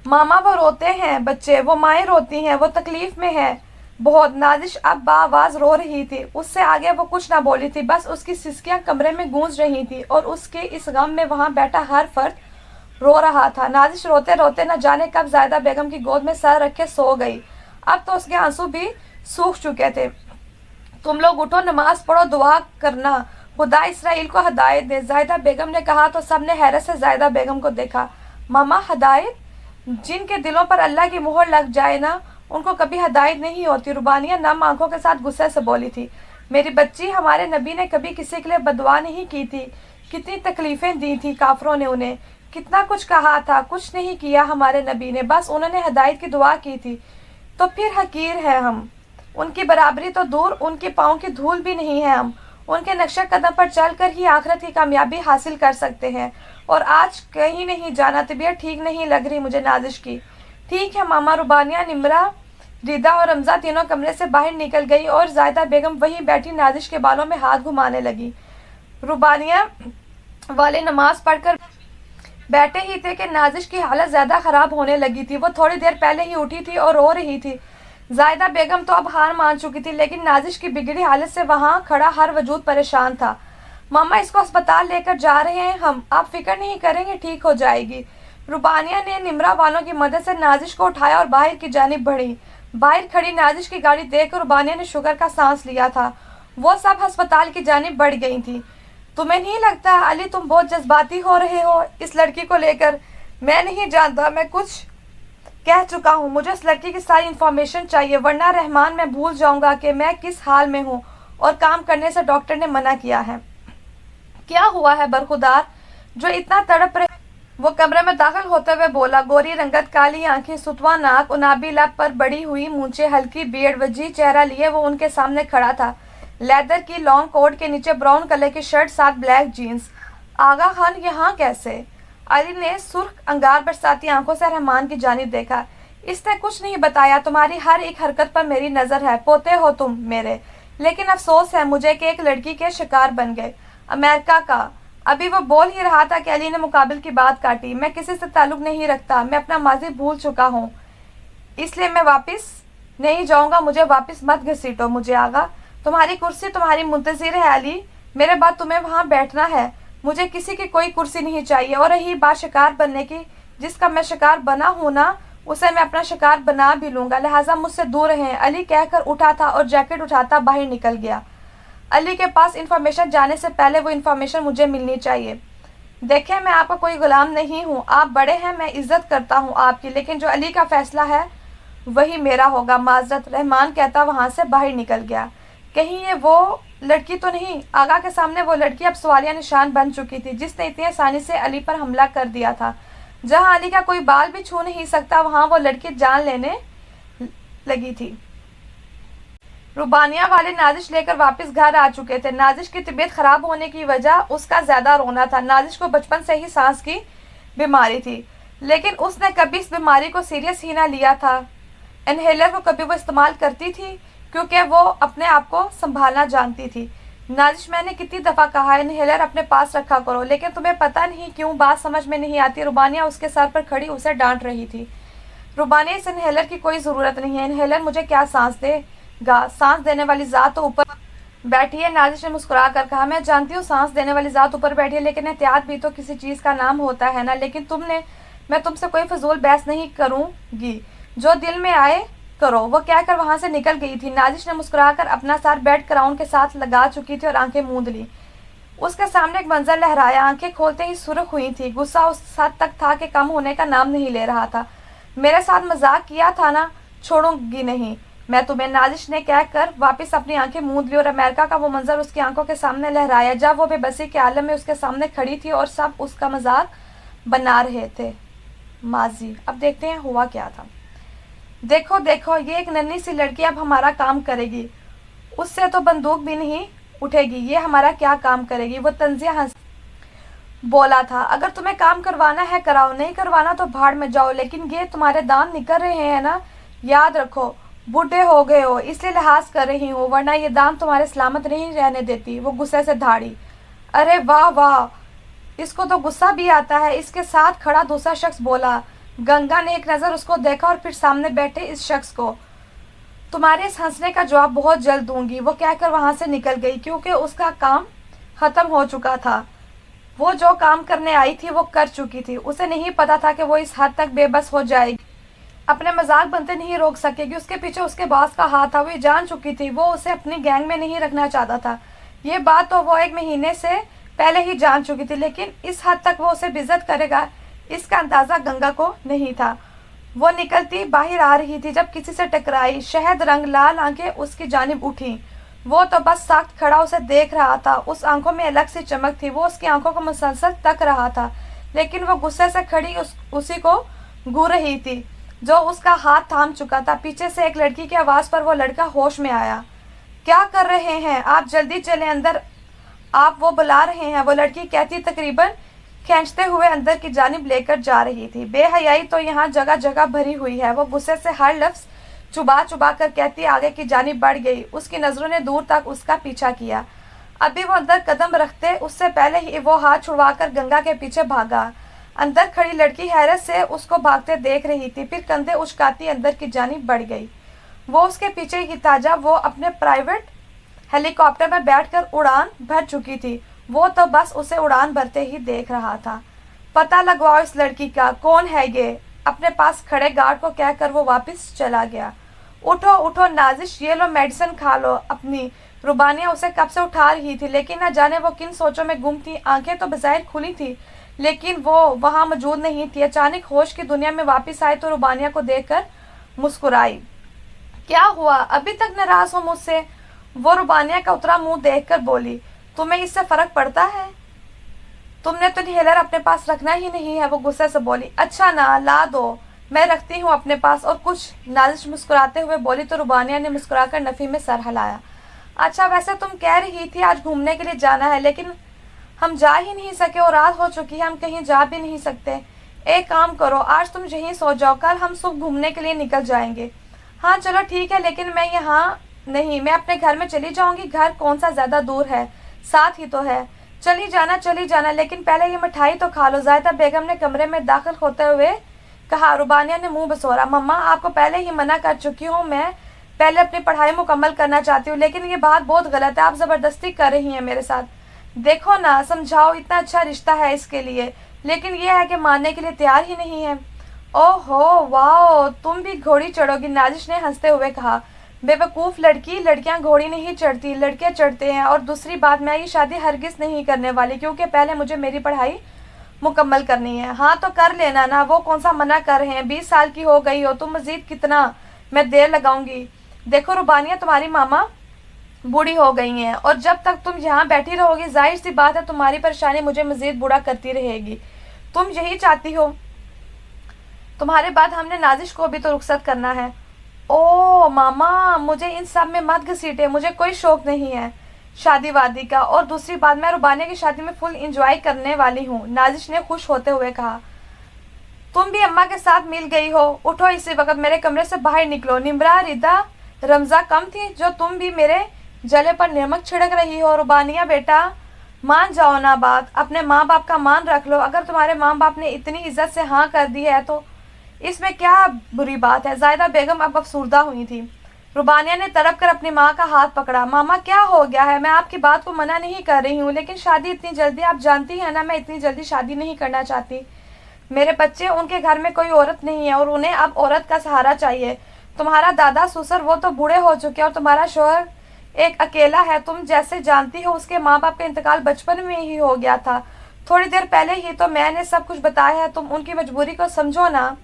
ماما وہ روتے ہیں بچے، وہ مائیں روتی ہیں، وہ تکلیف میں ہے بہت۔ نازش اب بآواز رو رہی تھی، اس سے آگے وہ کچھ نہ بولی تھی، بس اس کی سسکیاں کمرے میں گونج رہی تھیں اور اس کے اس غم میں وہاں بیٹھا ہر فرد رو رہا تھا۔ نازش روتے روتے نہ جانے کب زاہدہ بیگم کی گود میں سر رکھے سو گئی۔ اب تو اس کے آنسو بھی سوکھ چکے تھے۔ تم لوگ اٹھو، نماز پڑھو، دعا کرنا خدا اسرائیل کو ہدایت دے، زاہدہ بیگم نے کہا تو سب نے حیرت سے زاہدہ بیگم کو دیکھا۔ ماما ہدایت؟ جن کے دلوں پر اللہ کی مہر لگ جائے نا، ان کو کبھی ہدایت نہیں ہوتی۔ ربانیہ نم آنکھوں کے ساتھ غصے سے بولی تھی، میری بچی، ہمارے نبی نے کبھی کسی کے لیے بددعا نہیں کی تھی۔ کتنی تکلیفیں دی تھی کافروں نے انہیں، کتنا کچھ کہا تھا، کچھ نہیں کیا ہمارے نبی نے، بس انہوں نے ہدایت کی دعا کی تھی۔ تو پھر حقیر ہے ہم، ان کی برابری تو دور، ان کے پاؤں کی دھول بھی نہیں ہے ہم۔ ان کے نقشہ قدم پر چل کر ہی آخرت کی کامیابی حاصل کر سکتے ہیں۔ اور آج کہیں نہیں جانا، طبیعت ٹھیک نہیں لگ رہی مجھے نازش کی۔ ٹھیک ہے ماما۔ ربانیہ، نمرہ، ریدا اور رمزہ تینوں کمرے سے باہر نکل گئی اور زاہدہ بیگم وہیں بیٹھی نازش کے بالوں میں ہاتھ گھمانے لگی۔ ربانیہ والے نماز پڑھ کر بیٹھے ہی تھے کہ نازش کی حالت زیادہ خراب ہونے لگی تھی۔ وہ تھوڑی دیر پہلے ہی اٹھی تھی اور رو رہی تھی۔ زاہدہ بیگم تو اب ہار مان چکی تھی، لیکن نازش کی بگڑی حالت سے وہاں کھڑا ہر وجود پریشان تھا۔ ماما، اس کو ہسپتال لے کر جا رہے ہیں ہم، آپ فکر نہیں کریں گے، ٹھیک ہو جائے گی۔ ربانیہ نے نمرہ والوں کی مدد سے نازش کو اٹھایا اور باہر کی جانب بڑھی۔ باہر کھڑی نازش کی گاڑی دیکھ کر ربانیہ نے شکر کا سانس لیا تھا۔ وہ سب ہسپتال کی جانب بڑھ گئی تھیں۔ تمہیں نہیں لگتا علی تم بہت جذباتی ہو رہے ہو اس لڑکی کو لے کر؟ میں نہیں جانتا، میں کچھ کہہ چکا ہوں، مجھے اس لڑکی کی ساری انفارمیشن چاہیے، ورنہ رحمان میں بھول جاؤں گا کہ میں کس حال میں ہوں، اور کام کرنے سے ڈاکٹر نے منع کیا ہے۔ کیا ہوا ہے برخودار جو اتنا تڑپ رہے؟ وہ کمرے میں داخل ہوتے ہوئے بولا۔ گوری رنگت، کالی آنکھیں، ستواں ناک، انابی لب پر بڑی ہوئی مونچھیں، ہلکی بیئرڈ، وجیح چہرہ لیے وہ ان کے سامنے کھڑا تھا۔ لیدر کی لانگ کوٹ کے نیچے براؤن کلر کی شرٹ ساتھ بلیک جینز۔ آغا خان یہاں کیسے؟ علی نے سرخ انگار برساتی آنکھوں سے رحمان کی جانب دیکھا۔ اس نے کچھ نہیں بتایا، تمہاری ہر ایک حرکت پر میری نظر ہے، پوتے ہو تم میرے، لیکن افسوس ہے مجھے کہ ایک لڑکی کے شکار بن گئے، امریکہ کا۔ ابھی وہ بول ہی رہا تھا کہ علی نے مقابل کی بات کاٹی۔ میں کسی سے تعلق نہیں رکھتا، میں اپنا ماضی بھول چکا ہوں، اس لیے میں واپس نہیں جاؤں گا، مجھے واپس مت گھسیٹو مجھے آغا، تمہاری کرسی تمہاری منتظر ہے علی، میرے بعد تمہیں وہاں بیٹھنا ہے، مجھے کسی کی کوئی کرسی نہیں چاہیے۔ اور رہی بات شکار بننے کی، جس کا میں شکار بنا ہوں نا، اسے میں اپنا شکار بنا بھی لوں گا، لہٰذا مجھ سے دور رہیں۔ علی کہہ کر اٹھا تھا اور جیکٹ اٹھاتا باہر نکل گیا۔ علی کے پاس انفارمیشن جانے سے پہلے وہ انفارمیشن مجھے ملنی چاہیے۔ دیکھیں میں آپ کا کوئی غلام نہیں ہوں، آپ بڑے ہیں، میں عزت کرتا ہوں آپ کی، لیکن جو علی کا فیصلہ ہے وہی میرا ہوگا، معذرت، رحمان کہتا وہاں سے باہر نکل گیا۔ کہیں یہ وہ لڑکی تو نہیں؟ آغا کے سامنے وہ لڑکی اب سوالیہ نشان بن چکی تھی جس نے اتنی آسانی سے علی پر حملہ کر دیا تھا۔ جہاں علی کا کوئی بال بھی چھو نہیں سکتا، وہاں وہ لڑکی جان لینے لگی تھی۔ ربانیہ والے نازش لے کر واپس گھر آ چکے تھے۔ نازش کی طبیعت خراب ہونے کی وجہ اس کا زیادہ رونا تھا۔ نازش کو بچپن سے ہی سانس کی بیماری تھی، لیکن اس نے کبھی اس بیماری کو سیریس ہی نہ لیا تھا۔ انہیلر کو کبھی وہ استعمال کرتی تھی کیونکہ وہ اپنے آپ کو سنبھالنا جانتی تھی۔ نازش، میں نے کتنی دفعہ کہا ہے انہیلر اپنے پاس رکھا کرو، لیکن تمہیں پتہ نہیں کیوں بات سمجھ میں نہیں آتی۔ ربانیہ اس کے سر پر کھڑی اسے ڈانٹ رہی تھی۔ ربانیہ، اس انہیلر کی کوئی ضرورت نہیں ہے، انہیلر مجھے کیا سانس دے گا، سانس دینے والی ذات تو اوپر بیٹھی ہے۔ نازش نے مسکرا کر کہا، میں جانتی ہوں سانس دینے والی ذات اوپر بیٹھی ہے، لیکن احتیاط بھی تو کسی چیز کا نام ہوتا ہے نا، لیکن میں تم سے کوئی فضول بحث نہیں کروں گی، جو دل میں آئے کرو، وہ کہہ کر وہاں سے نکل گئی تھی۔ نازش نے مسکرا کر اپنا سر بیڈ کراؤن کے ساتھ لگا چکی تھی اور آنکھیں موند لی۔ اس کے سامنے ایک منظر لہرایا، آنکھیں کھولتے ہی سرخ ہوئی تھی۔ غصہ اس حد تک تھا کہ کم ہونے کا نام نہیں لے رہا تھا۔ میرے ساتھ مذاق کیا تھا نا، چھوڑوں گی نہیں میں تمہیں، نازش نے کہہ کر واپس اپنی آنکھیں موند لی اور امریکہ کا وہ منظر اس کی آنکھوں کے سامنے لہرایا جب وہ بے بسی کے عالم میں اس کے سامنے کھڑی تھی اور سب اس کا مذاق بنا رہے تھے۔ ماضی۔ اب دیکھتے ہیں ہوا کیا تھا۔ دیکھو دیکھو، یہ ایک ننھی سی لڑکی اب ہمارا کام کرے گی، اس سے تو بندوق بھی نہیں اٹھے گی، یہ ہمارا کیا کام کرے گی؟ وہ طنزیہ ہنس بولا تھا۔ اگر تمہیں کام کروانا ہے کراؤ، نہیں کروانا تو بھاڑ میں جاؤ، لیکن یہ تمہارے دانت نکل رہے ہیں نا، یاد رکھو بوڑھے ہو گئے ہو، اس لیے لحاظ کر رہی ہوں، ورنہ یہ دانت تمہارے سلامت نہیں رہنے دیتی۔ وہ غصے سے دھاڑی۔ ارے واہ واہ، اس کو تو غصہ بھی آتا ہے، اس کے ساتھ کھڑا دوسرا شخص بولا۔ गंगा ने एक नज़र उसको देखा और फिर सामने बैठे इस शख्स को। तुम्हारे इस हंसने का जवाब बहुत जल्द दूंगी, वो कहकर वहां से निकल गई, क्योंकि उसका काम खत्म हो चुका था। वो जो काम करने आई थी वो कर चुकी थी। उसे नहीं पता था कि वो इस हद तक बेबस हो जाएगी, अपने मजाक बनते नहीं रोक सकेगी। उसके पीछे उसके बॉस का हाथ था, वो ये जान चुकी थी। वो उसे अपनी गैंग में नहीं रखना चाहता था। ये बात तो वो 1 महीने से पहले ही जान चुकी थी, लेकिन इस हद तक वो उसे बेइज्जत करेगा, इसका अंदाजा गंगा को नहीं था। वो निकलती बाहर आ रही थी जब किसी से टकराई। शहद रंग लाल आंखें उसकी जानिब उठी। वो तो बस सख्त खड़ा उसे देख रहा था। उस आंखों में अलग सी चमक थी। वो उसकी आंखों को मुसलसल तक रहा था, लेकिन वो गुस्से से खड़ी उसी को घूर रही थी जो उसका हाथ थाम चुका था। पीछे से एक लड़की की आवाज़ पर वो लड़का होश में आया। क्या कर रहे हैं आप? जल्दी चलें अंदर, आप वो बुला रहे हैं, वो लड़की कहती तकरीबन खींचते हुए अंदर की जानिब लेकर जा रही थी। बेहयाई तो यहाँ जगह जगह भरी हुई है, वो गुस्से से हर लफ्ज़ चुबा चुबा कर कहती आगे की जानिब बढ़ गई। उसकी नज़रों ने दूर तक उसका पीछा किया। अभी वो अंदर कदम रखते उससे पहले ही वो हाथ छुड़वाकर गंगा के पीछे भागा। अंदर खड़ी लड़की हैरत से उसको भागते देख रही थी, फिर कंधे उचकाती अंदर की जानिब बढ़ गई। वो उसके पीछे ही था जब वो अपने प्राइवेट हेलीकॉप्टर में बैठकर उड़ान भर चुकी थी। वो तो बस उसे उड़ान भरते ही देख रहा था। पता लगवाओ इस लड़की का, कौन है ये? अपने पास खड़े गार्ड को कहकर वो वापस चला गया। उठो उठो नाजिश, ये लो मेडिसिन खा लो अपनी। रुबानिया उसे कब से उठा रही थी, लेकिन न जाने वो किन सोचों में गुम थी। आंखें तो बज़ाहिर खुली थी, लेकिन वो वहाँ मौजूद नहीं थी। अचानक होश की दुनिया में वापस आई तो रुबानिया को देखकर मुस्कुराई। क्या हुआ, अभी तक नाराज हो मुझसे? वो रुबानिया का उतरा मुंह देखकर बोली, तुम्हें इससे फर्क पड़ता है? तुमने तो इन्हेलर अपने पास रखना ही नहीं है। वो गुस्से से बोली। अच्छा ना, ला दो, मैं रखती हूँ अपने पास। और कुछ नाजिश मुस्कुराते हुए बोली तो रुबानिया ने मुस्कुराकर नफ़ी में सर हिलाया। अच्छा, वैसे तुम कह रही थी आज घूमने के लिए जाना है, लेकिन हम जा ही नहीं सके और रात हो चुकी है, हम कहीं जा भी नहीं सकते। एक काम करो, आज तुम यहीं सो जाओ, कल हम सुबह घूमने के लिए निकल जाएंगे। हाँ चलो ठीक है, लेकिन मैं यहाँ नहीं, मैं अपने घर में चली जाऊँगी। घर कौन सा ज़्यादा दूर है, साथ ही तो है। चली जाना, लेकिन पहले ये मिठाई तो खा लो, ज़ाहिदा बेगम ने कमरे में दाखिल होते हुए कहा। रुबानिया ने मुंह बसोरा। मम्मा, आपको पहले ही मना कर चुकी हूँ, मैं पहले अपनी पढ़ाई मुकम्मल करना चाहती हूँ, लेकिन ये बात बहुत गलत है, आप ज़बरदस्ती कर रही हैं मेरे साथ। देखो ना, समझाओ, इतना अच्छा रिश्ता है इसके लिए, लेकिन ये है कि मानने के लिए तैयार ही नहीं है। ओहो वाह, तुम भी घोड़ी चढ़ोगी? नाजिश ने हंसते हुए कहा। बेवकूफ़ लड़की, लड़कियां घोड़ी नहीं चढ़ती, लड़के चढ़ते हैं। और दूसरी बात, मैं ये शादी हरगिज़ नहीं करने वाली, क्योंकि पहले मुझे मेरी पढ़ाई मुकम्मल करनी है। हाँ तो कर लेना ना, वो कौन सा मना कर रहे हैं? 20 साल की हो गई हो तुम, मज़ीद कितना मैं देर लगाऊंगी? देखो रुबानिया, तुम्हारी मामा बूढ़ी हो गई हैं, और जब तक तुम यहाँ बैठी रहोगी, जाहिर सी बात है तुम्हारी परेशानी मुझे मज़ीद बूढ़ा करती रहेगी। तुम यही चाहती हो? तुम्हारे बाद हमने नाजिश को भी तो रुखसत करना है। ओ मामा, मुझे इन सब में मत घसीटे, मुझे कोई शौक नहीं है शादी वादी का। और दूसरी बात, मैं रुबानिया की शादी में फुल इंजॉय करने वाली हूँ, नाजिश ने खुश होते हुए कहा। तुम भी अम्मा के साथ मिल गई हो, उठो इसी वक्त मेरे कमरे से बाहर निकलो। निम्रा, रिदा, रमज़ा कम थी जो तुम भी मेरे जले पर नमक छिड़क रही हो? रुबानिया बेटा, मान जाओ ना बात, अपने माँ बाप का मान रख लो। अगर तुम्हारे माँ बाप ने इतनी इज्जत से हाँ कर दी है तो इसमें क्या बुरी बात है? ज़ाहिदा बेगम अब अफसुर्दा हुई थी। रुबानिया ने तड़प कर अपनी माँ का हाथ पकड़ा। मामा क्या हो गया है? मैं आपकी बात को मना नहीं कर रही हूँ, लेकिन शादी इतनी जल्दी, आप जानती हैं ना, मैं इतनी जल्दी शादी नहीं करना चाहती। मेरे बच्चे, उनके घर में कोई औरत नहीं है और उन्हें अब औरत का सहारा चाहिए। तुम्हारा दादा ससुर वो तो बूढ़े हो चुके हैं और तुम्हारा शौहर एक अकेला है। तुम जैसे जानती हो उसके माँ बाप का इंतकाल बचपन में ही हो गया था, थोड़ी देर पहले ही तो मैंने सब कुछ बताया है। तुम उनकी मजबूरी को समझो ना।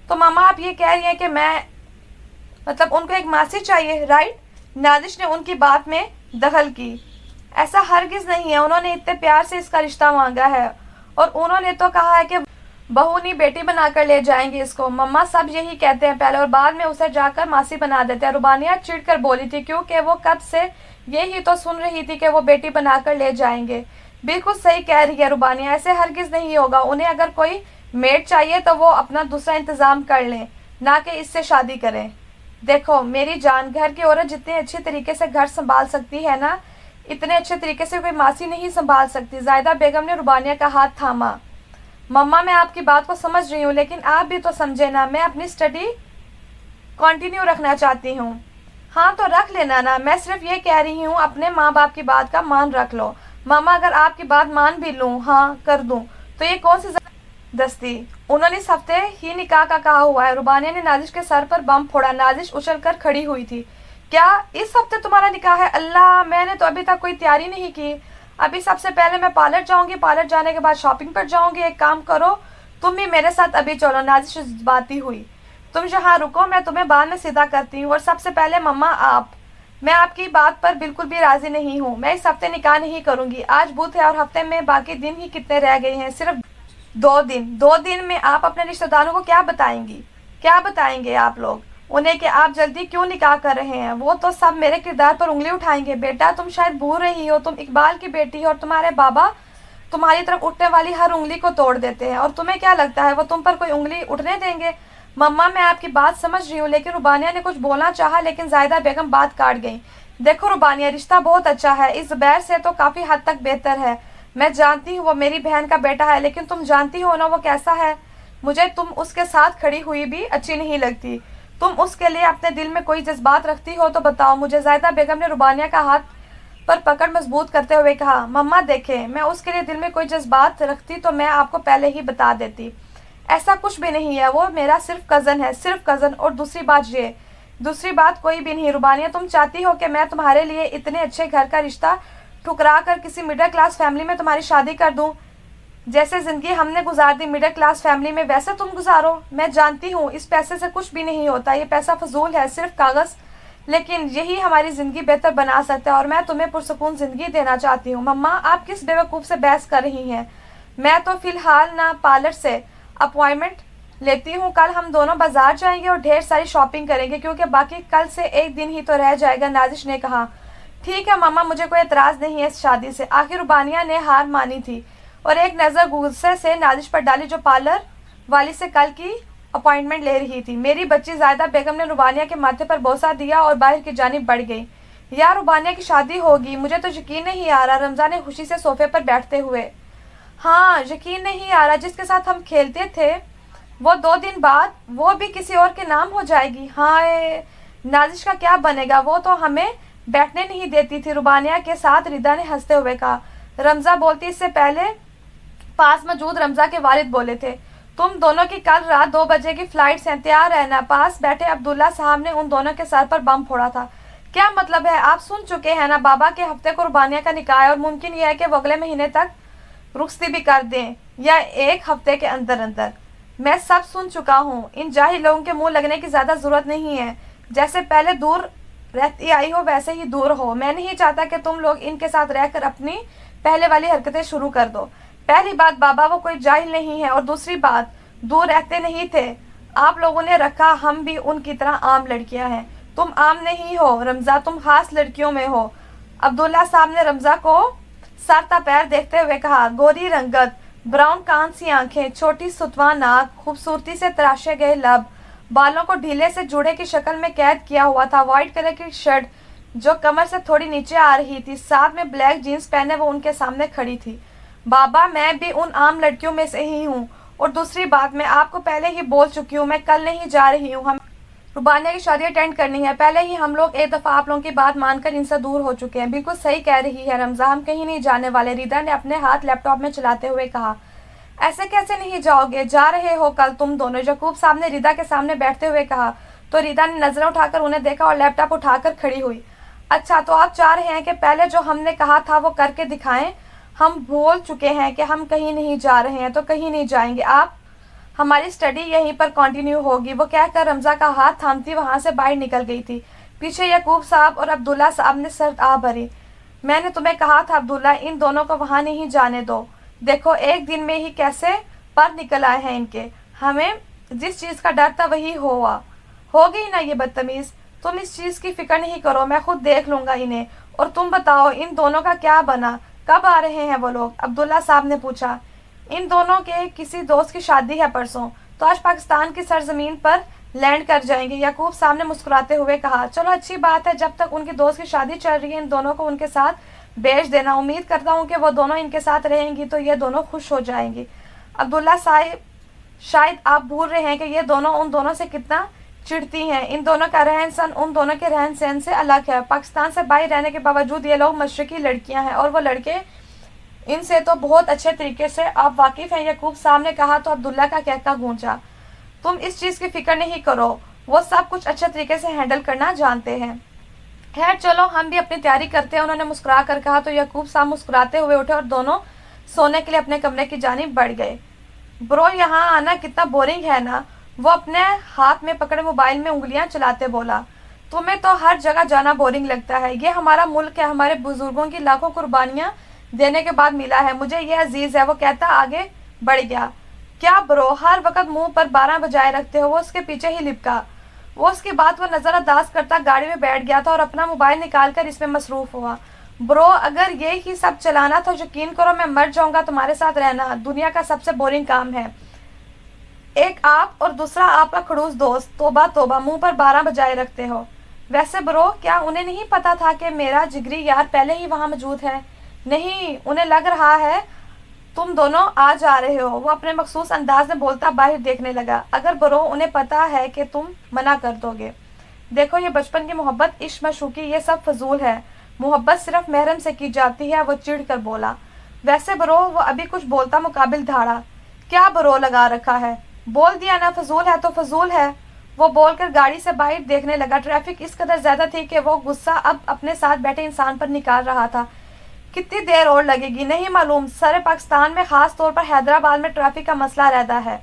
तो मामा आप ये कह रही हैं कि मैं, मतलब उनको एक मासी चाहिए, राइट? नाजिश ने उनकी बात में दखल की। ऐसा हरगिज़ नहीं है, उन्होंने इतने प्यार से इसका रिश्ता मांगा है और उन्होंने तो कहा है कि बहू नहीं बेटी बनाकर ले जाएंगे इसको। मम्मा सब यही कहते हैं पहले और बाद में उसे जाकर मासी बना देते हैं। रुबानिया चिढ़कर बोली थी, क्योंकि वो कब से यही तो सुन रही थी कि वो बेटी बनाकर ले जाएंगे। बिल्कुल सही कह रही है रुबानिया, ऐसे हरगिज़ नहीं होगा। उन्हें अगर कोई मेड चाहिए तो वो अपना दूसरा इंतज़ाम कर लें, ना कि इससे शादी करें। देखो मेरी जान, घर की औरत जितने अच्छे तरीके से घर संभाल सकती है ना, इतने अच्छे तरीके से कोई मासी नहीं संभाल सकती। ज़ाहिदा बेगम ने रुबानिया का हाथ थामा। मम्मा मैं आपकी बात को समझ रही हूँ, लेकिन आप भी तो समझे ना, मैं अपनी स्टडी कंटिन्यू रखना चाहती हूँ। हाँ तो रख लेना ना, मैं सिर्फ ये कह रही हूँ अपने माँ बाप की बात का मान रख लो। मम्मा अगर आपकी बात मान भी लूँ, हाँ कर दूँ, तो ये कौन सी दस्ती? उन्होंने इस हफ्ते ही निकाह का कहा हुआ है। रुबानिया ने नाजिश के सर पर बम फोड़ा। नाजिश उछल कर खड़ी हुई थी। क्या इस हफ्ते तुम्हारा निकाह है? अल्लाह, मैंने तो अभी तक कोई तैयारी नहीं की। अभी सबसे पहले मैं पार्लर जाऊंगी, पार्लर जाने के बाद शॉपिंग पर जाऊंगी। एक काम करो, तुम भी मेरे साथ अभी चलो। नाजिश जज्बाती हुई। तुम यहाँ रुको, मैं तुम्हें बाद में सीधा करती हूँ। और सबसे पहले मम्मा मैं आपकी बात पर बिल्कुल भी राजी नहीं हूँ। मैं इस हफ्ते निकाह नहीं करूंगी। आज बुध है और हफ्ते में बाकी दिन ही कितने रह गए हैं? सिर्फ 2 दिन। 2 दिन में आप अपने रिश्तेदारों को क्या बताएंगी? क्या बताएंगे आप लोग उन्हें कि आप जल्दी क्यों निकाह कर रहे हैं? वो तो सब मेरे किरदार पर उंगली उठाएंगे। बेटा तुम शायद भूल रही हो, तुम इकबाल की बेटी हो और तुम्हारे बाबा तुम्हारी तरफ उठने वाली हर उंगली को तोड़ देते हैं। और तुम्हें क्या लगता है वो तुम पर कोई उंगली उठने देंगे? मम्मा मैं आपकी बात समझ रही हूँ, लेकिन रुबानिया ने कुछ बोलना चाहा, लेकिन जाहिदा बेगम बात काट गई। देखो रुबानिया, रिश्ता बहुत अच्छा है, इस ज़ुबैर से तो काफ़ी हद तक बेहतर है। मैं जानती हूँ वो मेरी बहन का बेटा है, लेकिन तुम जानती हो ना वो कैसा है। मुझे तुम उसके साथ खड़ी हुई भी अच्छी नहीं लगती। तुम उसके लिए अपने दिल में कोई जज्बात रखती हो तो बताओ मुझे। जाहिदा बेगम ने रुबानिया का हाथ पर पकड़ मजबूत करते हुए कहा, मम्मा देखें, मैं उसके लिए दिल में कोई जज्बात रखती तो मैं आपको पहले ही बता देती। ऐसा कुछ भी नहीं है, वो मेरा सिर्फ कज़न है, सिर्फ कज़न। और दूसरी बात कोई भी नहीं। रुबानिया तुम चाहती हो कि मैं तुम्हारे लिए इतने अच्छे घर का रिश्ता ठुकरा कर किसी मिडिल क्लास फैमिली में तुम्हारी शादी कर दूं? जैसे ज़िंदगी हमने गुजार दी मिडिल क्लास फैमिली में, वैसे तुम गुजारो। मैं जानती हूँ इस पैसे से कुछ भी नहीं होता, ये पैसा फजूल है, सिर्फ कागज़, लेकिन यही हमारी ज़िंदगी बेहतर बना सकता है और मैं तुम्हें पुरसकून ज़िंदगी देना चाहती हूँ। मम्मा आप किस बेवकूफ़ से बहस कर रही हैं? मैं तो फ़िलहाल ना पार्लर से अपॉइंटमेंट लेती हूँ। कल हम दोनों बाजार जाएंगे और ढेर सारी शॉपिंग करेंगे, क्योंकि बाकी कल से एक दिन ही तो रह जाएगा। नाजिश ने कहा, ठीक है मम्मा, मुझे कोई एतराज़ नहीं है इस शादी से। आखिर रुबानिया ने हार मानी थी और एक नज़र गुस्से से नाजिश पर डाली, जो पार्लर वाली से कल की अपॉइंटमेंट ले रही थी। मेरी बच्ची जायदा बेगम ने रुबानिया के माथे पर बोसा दिया और बाहर की जानिब बढ़ गई। यार रुबानिया की शादी होगी, मुझे तो यकीन नहीं आ रहा। रमज़ा ने खुशी से सोफे पर बैठते हुए, हाँ यकीन नहीं आ रहा, जिसके साथ हम खेलते थे वो 2 दिन बाद वो भी किसी और के नाम हो जाएगी। हाँ नाजिश का क्या बनेगा? वो तो हमें बैठने नहीं देती थी। रुबानिया के साथ रिदा ने हंसते हुए कहा। रमज़ा बोलती इससे पहले पास मौजूद रमज़ा के वालिद बोले थे, तुम दोनों की कल रात 2 बजे की फ्लाइट हैं, तैयार रहना। पास बैठे अब्दुल्ला साहब ने उन दोनों के सर पर बम फोड़ा था। क्या मतलब है? आप सुन चुके हैं ना, बाबा के हफ्ते को रुबानिया का निकाह है और मुमकिन यह है कि वो अगले महीने तक रुखसती भी कर दें या 1 हफ्ते के अंदर अंदर। मैं सब सुन चुका हूँ। इन जाहिल लोगों के मुंह लगने की ज़्यादा ज़रूरत नहीं है। जैसे पहले दूर रहती आई हो वैसे ही दूर हो। मैं नहीं चाहता कि तुम लोग इनके साथ रहकर अपनी पहले वाली हरकतें शुरू कर दो। पहली बात बाबा वो कोई जाहिल नहीं है, और दूसरी बात दूर रहते नहीं थे आप लोगों ने रखा, हम भी उनकी तरह आम लड़कियां हैं। तुम आम नहीं हो रमज़ा, तुम खास लड़कियों में हो। अब्दुल्ला साहब ने रमज़ा को सरता पैर देखते हुए कहा, गोरी रंगत, ब्राउन कान सी आंखें, छोटी सुतवा नाक, खूबसूरती से तराशे गए लब, बालों को ढीले से जूड़े की शक्ल में कैद किया हुआ था। व्हाइट कलर की शर्ट जो कमर से थोड़ी नीचे आ रही थी, साथ में ब्लैक जीन्स पहने वो उनके सामने खड़ी थी। बाबा मैं भी उन आम लड़कियों में से ही हूँ, और दूसरी बात मैं आपको पहले ही बोल चुकी हूँ, मैं कल नहीं जा रही हूँ। हम रुबानिया की शादी अटेंड करनी है। पहले ही हम लोग एक दफ़ा आप लोगों की बात मानकर इनसे दूर हो चुके हैं। बिल्कुल सही कह रही है रमज़ा, हम कहीं नहीं जाने वाले। रिदा ने अपने हाथ लैपटॉप में चलाते हुए कहा, ऐसे कैसे नहीं जाओगे? जा रहे हो कल तुम दोनों? यकूब साहब ने रिदा के सामने बैठते हुए कहा, तो रिदा ने नज़रें उठाकर उन्हें देखा और लैपटॉप उठाकर खड़ी हुई। अच्छा तो आप चाह रहे हैं कि पहले जो हमने कहा था वो करके दिखाएं? हम बोल चुके हैं कि हम कहीं नहीं जा रहे हैं, तो कहीं नहीं जाएंगे। आप हमारी स्टडी यहीं पर कंटिन्यू होगी। वो कहकर रमज़ा का हाथ थामती वहाँ से बाहर निकल गई थी। पीछे यकूब साहब और अब्दुल्ला साहब ने सर आ भरी। मैंने तुम्हें कहा था अब्दुल्ला, इन दोनों को वहाँ नहीं जाने दो। देखो एक दिन में ही कैसे पर निकल आए हैं इनके। हमें जिस चीज़ का डर था वही हो गई ना ये बदतमीज़। तुम इस चीज़ की फिक्र नहीं करो, मैं खुद देख लूँगा इन्हें। और तुम बताओ इन दोनों का क्या बना? कब आ रहे हैं वो लोग? अब्दुल्ला साहब ने पूछा। इन दोनों के किसी दोस्त की शादी है परसों, तो आज पाकिस्तान की सरजमीन पर लैंड कर जाएंगे। यकूब साहब ने मुस्कुराते हुए कहा, चलो अच्छी बात है, जब तक उनकी दोस्त की शादी चल रही है इन दोनों को उनके साथ भेज देना। उम्मीद करता हूँ कि वो दोनों इनके साथ रहेंगी तो ये दोनों खुश हो जाएंगी। عبداللہ صاحب شاید آپ بھول رہے ہیں کہ یہ دونوں ان دونوں سے کتنا چڑھتی ہیں. ان دونوں کا رہن سہن ان دونوں کے رہن سہن سے الگ ہے. پاکستان سے باہر رہنے کے باوجود یہ لوگ مشرقی لڑکیاں ہیں اور وہ لڑکے ان سے تو بہت اچھے طریقے سے آپ واقف ہیں. یعقوب صاحب نے کہا تو عبداللہ کا کہکا گونجا. تم اس چیز کی فکر نہیں کرو, وہ سب کچھ اچھے طریقے سے ہینڈل کرنا جانتے ہیں. خیر چلو ہم بھی اپنی تیاری کرتے ہیں, انہوں نے مسکرا کر کہا. تو یعقوب صاحب مسکراتے ہوئے اٹھے اور دونوں سونے کے لیے اپنے کمرے کی جانب بڑھ گئے. برو یہاں آنا کتنا بورنگ ہے نا, وہ اپنے ہاتھ میں پکڑے موبائل میں انگلیاں چلاتے بولا. تمہیں تو ہر جگہ جانا بورنگ لگتا ہے. یہ ہمارا ملک ہے, ہمارے بزرگوں کی لاکھوں قربانیاں دینے کے بعد ملا ہے. مجھے یہ عزیز ہے, وہ کہتا آگے بڑھ گیا. کیا برو ہر وقت منہ پر 12 بجائے رکھتے ہو؟ وہ اس کے پیچھے ہی لپکا. وہ اس کی بات کو نظر انداز کرتا گاڑی میں بیٹھ گیا تھا اور اپنا موبائل نکال کر اس میں مصروف ہوا. برو اگر یہ ہی سب چلانا تو یقین کرو میں مر جاؤں گا. تمہارے ساتھ رہنا دنیا کا سب سے بورنگ کام ہے. ایک آپ اور دوسرا آپ کا خڑوس دوست. توبہ توبہ, منہ پر 12 بجائے رکھتے ہو. ویسے برو کیا انہیں نہیں پتا تھا کہ میرا جگری یار پہلے ہی وہاں موجود ہے؟ نہیں, انہیں لگ رہا ہے تم دونوں آ جا رہے ہو. وہ اپنے مخصوص انداز میں بولتا باہر دیکھنے لگا. اگر برو انہیں پتا ہے کہ تم منع کر دو گے. دیکھو یہ بچپن کی محبت, عشق مشوقی, یہ سب فضول ہے. محبت صرف محرم سے کی جاتی ہے. وہ چڑھ کر بولا. ویسے برو, وہ ابھی کچھ بولتا مقابل دھاڑا. کیا برو لگا رکھا ہے, بول دیا نا فضول ہے تو فضول ہے. وہ بول کر گاڑی سے باہر دیکھنے لگا. ٹریفک اس قدر زیادہ تھی کہ وہ غصہ اب اپنے ساتھ بیٹھے انسان پر نکال رہا تھا. کتنی دیر اور لگے گی نہیں معلوم. سارے پاکستان میں خاص طور پر حیدرآباد میں ٹریفک کا مسئلہ رہتا ہے.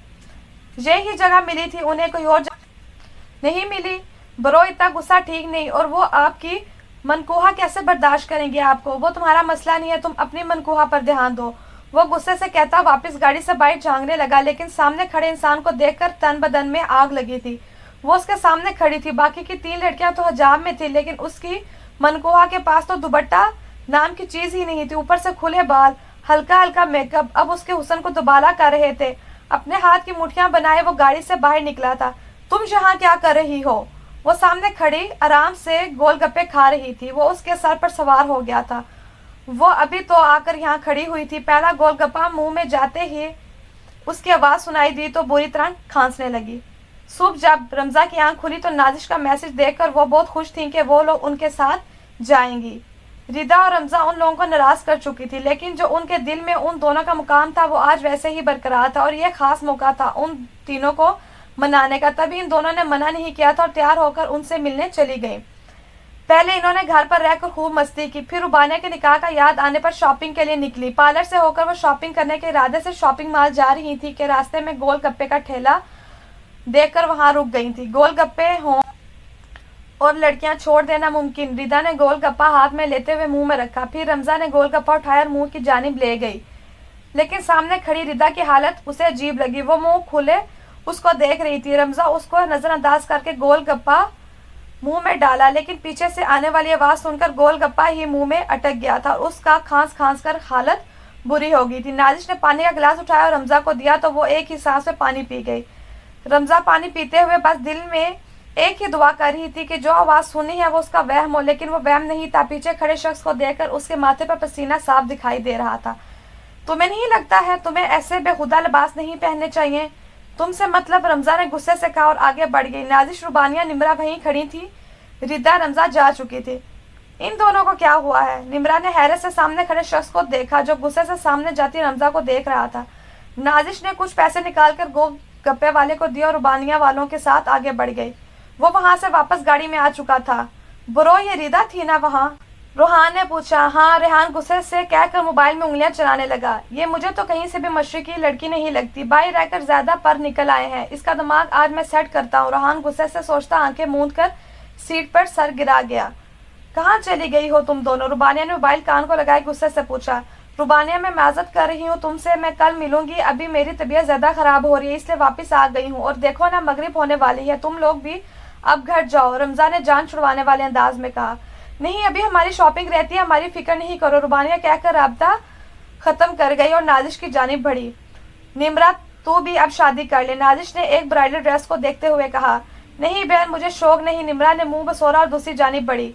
یہی جگہ ملی تھی انہیں, کوئی اور جگہ نہیں ملی. برو اتنا غصہ ٹھیک نہیں, اور وہ آپ کی منقوہہ کیسے برداشت کریں گے آپ کو؟ وہ تمہارا مسئلہ نہیں ہے, تم اپنی منقوہہ پر دھیان دو. وہ غصے سے کہتا واپس گاڑی سے باہر جھانکنے لگا, لیکن سامنے کھڑے انسان کو دیکھ کر تن بدن میں آگ لگی تھی. وہ اس کے سامنے کھڑی تھی. باقی کی 3 لڑکیاں تو حجاب میں تھی, لیکن اس کی منقوہہ کے پاس تو دوپٹہ نام کی چیز ہی نہیں تھی. اوپر سے کھلے بال, ہلکا ہلکا میک اپ اب اس کے حسن کو دوبالا کر رہے تھے. اپنے ہاتھ کی مٹھیاں بنائے وہ گاڑی سے باہر نکلا تھا. تم یہاں کیا کر رہی ہو؟ وہ سامنے کھڑی آرام سے گول گپے کھا رہی تھی. وہ اس کے سر پر سوار ہو گیا تھا. وہ ابھی تو آ کر یہاں کھڑی ہوئی تھی. پہلا گول گپا منہ میں جاتے ہی اس کی آواز سنائی دی تو بری طرح کھانسنے لگی. صبح جب رمزہ کی آنکھ کھلی تو نازش کا میسج دیکھ کر وہ بہت خوش تھیں کہ وہ لوگ ان کے ساتھ جائیں گی. ردا اور رمزہ ان لوگوں کو ناراض کر چکی تھی, لیکن جو ان کے دل میں ان دونوں کا مقام تھا وہ آج ویسے ہی برقرار تھا. اور یہ خاص موقع تھا ان تینوں کو منانے کا. تبھی ان دونوں نے منع نہیں کیا تھا اور تیار ہو کر ان سے ملنے چلی گئیں. پہلے انہوں نے گھر پر رہ کر خوب مستی کی, پھر ربانیہ کے نکاح کا یاد آنے پر شاپنگ کے لیے نکلی. پارلر سے ہو کر وہ شاپنگ کرنے کے ارادے سے شاپنگ مال جا رہی تھی کہ راستے میں گول گپے کا ٹھیلا دیکھ کر وہاں رک گئی تھی. گول گپے ہوں اور لڑکیاں چھوڑ دینا ممکن. ردا نے گول گپا ہاتھ میں لیتے ہوئے منہ میں رکھا. پھر رمزہ نے گول گپا اٹھایا اور منہ کی جانب لے گئی, لیکن سامنے کھڑی ردا کی حالت اسے عجیب لگی. وہ منہ کھلے اس کو دیکھ رہی تھی. رمزہ اس کو نظر انداز کر کے گول گپا منہ میں ڈالا, لیکن پیچھے سے آنے والی آواز سن کر گول گپا ہی منہ میں اٹک گیا تھا اور اس کا کھانس کھانس کر حالت بری ہو گئی تھی. نازش نے پانی کا گلاس اٹھایا اور رمزہ کو دیا تو وہ ایک ہی سانس میں پانی پی گئی. رمزہ پانی پیتے ہوئے بس دل میں ایک ہی دعا کر رہی تھی کہ جو آواز سنی ہے وہ اس کا وہم ہو, لیکن وہ وہم نہیں تھا. پیچھے کھڑے شخص کو دیکھ کر اس کے ماتھے پر پسینہ صاف دکھائی دے رہا تھا. تمہیں نہیں لگتا ہے تمہیں ایسے بے خدا لباس نہیں پہننے چاہیے؟ تم سے مطلب؟ رمزہ نے غصے سے کہا اور آگے بڑھ گئی. نازش, ربانیہ, نمرہ وہیں کھڑی تھی. ردا, رمزہ جا چکی تھی. ان دونوں کو کیا ہوا ہے؟ نمرہ نے حیرت سے سامنے کھڑے شخص کو دیکھا جو غصے سے سامنے جاتی رمزہ کو دیکھ رہا تھا. نازش نے کچھ پیسے نکال کر گول گپے والے کو دیا اور ربانیہ والوں کے ساتھ آگے بڑھ گئی. وہ وہاں سے واپس گاڑی میں آ چکا تھا. برو یہ ردا تھی نا وہاں؟ روحان نے پوچھا. ہاں. ریحان غصے سے کہہ کر موبائل میں انگلیاں چلانے لگا. یہ مجھے تو کہیں سے بھی مشرقی لڑکی نہیں لگتی. باہر رہ کر زیادہ پر نکل آئے ہیں. اس کا دماغ آج میں سیٹ کرتا ہوں. روحان غصے سے سوچتا آنکھیں موند کر سیٹ پر سر گرا گیا. کہاں چلی گئی ہو تم دونوں؟ ربانیہ نے موبائل کان کو لگائے غصے سے پوچھا. ربانیہ, میں معذرت کر رہی ہوں تم سے, میں کل ملوں گی. ابھی میری طبیعت زیادہ خراب ہو رہی ہے اس لیے واپس آ گئی ہوں. اور دیکھو نا مغرب ہونے والی ہے, تم لوگ بھی اب گھر جاؤ. رمزہ نے جان چھڑوانے والے انداز میں کہا. نہیں, ابھی ہماری شاپنگ رہتی ہے, ہماری فکر نہیں کرو. ربانیہ کہہ کر رابطہ ختم کر گئی اور نازش کی جانب بڑھی. نمرہ, تو بھی اب شادی کر لے. نازش نے ایک برائڈل ڈریس کو دیکھتے ہوئے کہا. نہیں بہن, مجھے شوق نہیں. نمرہ نے منہ بسورا اور دوسری جانب بڑھی.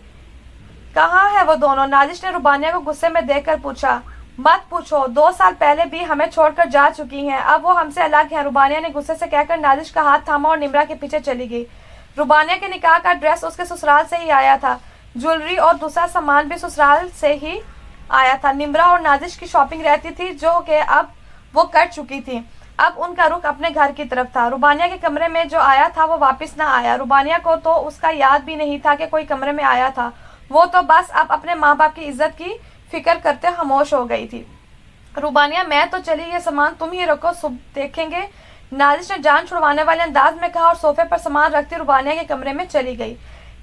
کہاں ہے وہ دونوں؟ نازش نے ربانیہ کو غصے میں دیکھ کر پوچھا. मत पूछो, 2 साल पहले भी हमें छोड़कर जा चुकी हैं, अब वो हमसे अलग हैं, रुबानिया ने गुस्से से कहकर नाजिश का हाथ थामा और निम्रा के पीछे चली गई। रुबानिया के निकाह का ड्रेस उसके ससुराल से ही आया था, ज्वेलरी और दूसरा सामान भी ससुराल से ही आया था। निम्रा और नाजिश की शॉपिंग रहती थी जो कि अब वो कर चुकी थी। अब उनका रुख अपने घर की तरफ था। रुबानिया के कमरे में जो आया था वो वापस ना आया। रुबानिया को तो उसका याद भी नहीं था कि कोई कमरे में आया था। वो तो बस अब अपने माँ बाप की इज्जत की फिक्र करते खामोश हो गई थी। रुबानिया, मैं तो चली, ये सामान तुम ही रखो, सुबह देखेंगे, नाजिश ने जान छुड़वाने वाले अंदाज में कहा और सोफे पर सामान रखती रुबानिया के कमरे में चली गई।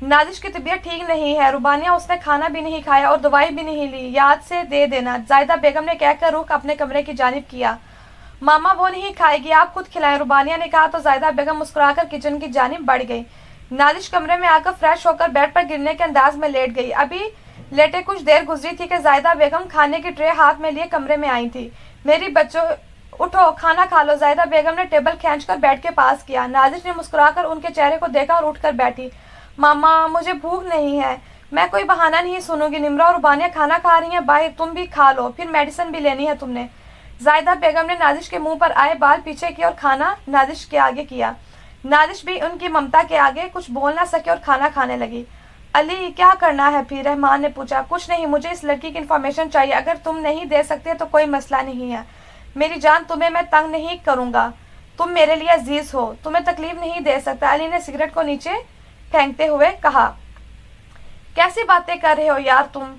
नाजिश की तबीयत ठीक नहीं है रुबानिया, उसने खाना भी नहीं खाया और दवाई भी नहीं ली, याद से दे देना, जायदा बेगम ने कहकर रुख अपने कमरे की जानिब किया। मामा वो नहीं खाएगी, आप खुद खिलाएं, रुबानिया ने कहा तो जायदा बेगम मुस्कुराकर किचन की जानिब बढ़ गई। नाजिश कमरे में आकर फ्रेश होकर बेड पर गिरने के अंदाज में लेट गई। अभी लेटे कुछ देर गुजरी थी कि जायदा बेगम खाने की ट्रे हाथ में लिए कमरे में आई थी। मेरी बच्चों, उठो, खाना खा लो, जायदा बेगम ने टेबल खींचकर बेड के पास किया। नाजिश ने मुस्कुराकर उनके चेहरे को देखा और उठकर बैठी। मामा मुझे भूख नहीं है। मैं कोई बहाना नहीं सुनूंगी, निम्रा और रुबानिया खाना खा रही हैं बाहर, तुम भी खा लो, फिर मेडिसिन भी लेनी है तुमने। जायदा बेगम ने नाजिश के मुंह पर आए बाल पीछे किए और खाना नाजिश के आगे किया। नाजिश भी उनकी ममता के आगे कुछ बोल ना सके और खाना खाने लगी। अली क्या करना है फिर, रहमान ने पूछा। कुछ नहीं, मुझे इस लड़की की इन्फॉर्मेशन चाहिए, अगर तुम नहीं दे सकते तो कोई मसला नहीं है मेरी जान, तुम्हें मैं तंग नहीं करूंगा, तुम मेरे लिए अजीज हो, तुम्हें तकलीफ नहीं दे सकता। अली ने सिगरेट को नीचे फेंकते हुए कहा। कैसी बातें कर रहे हो यार तुम,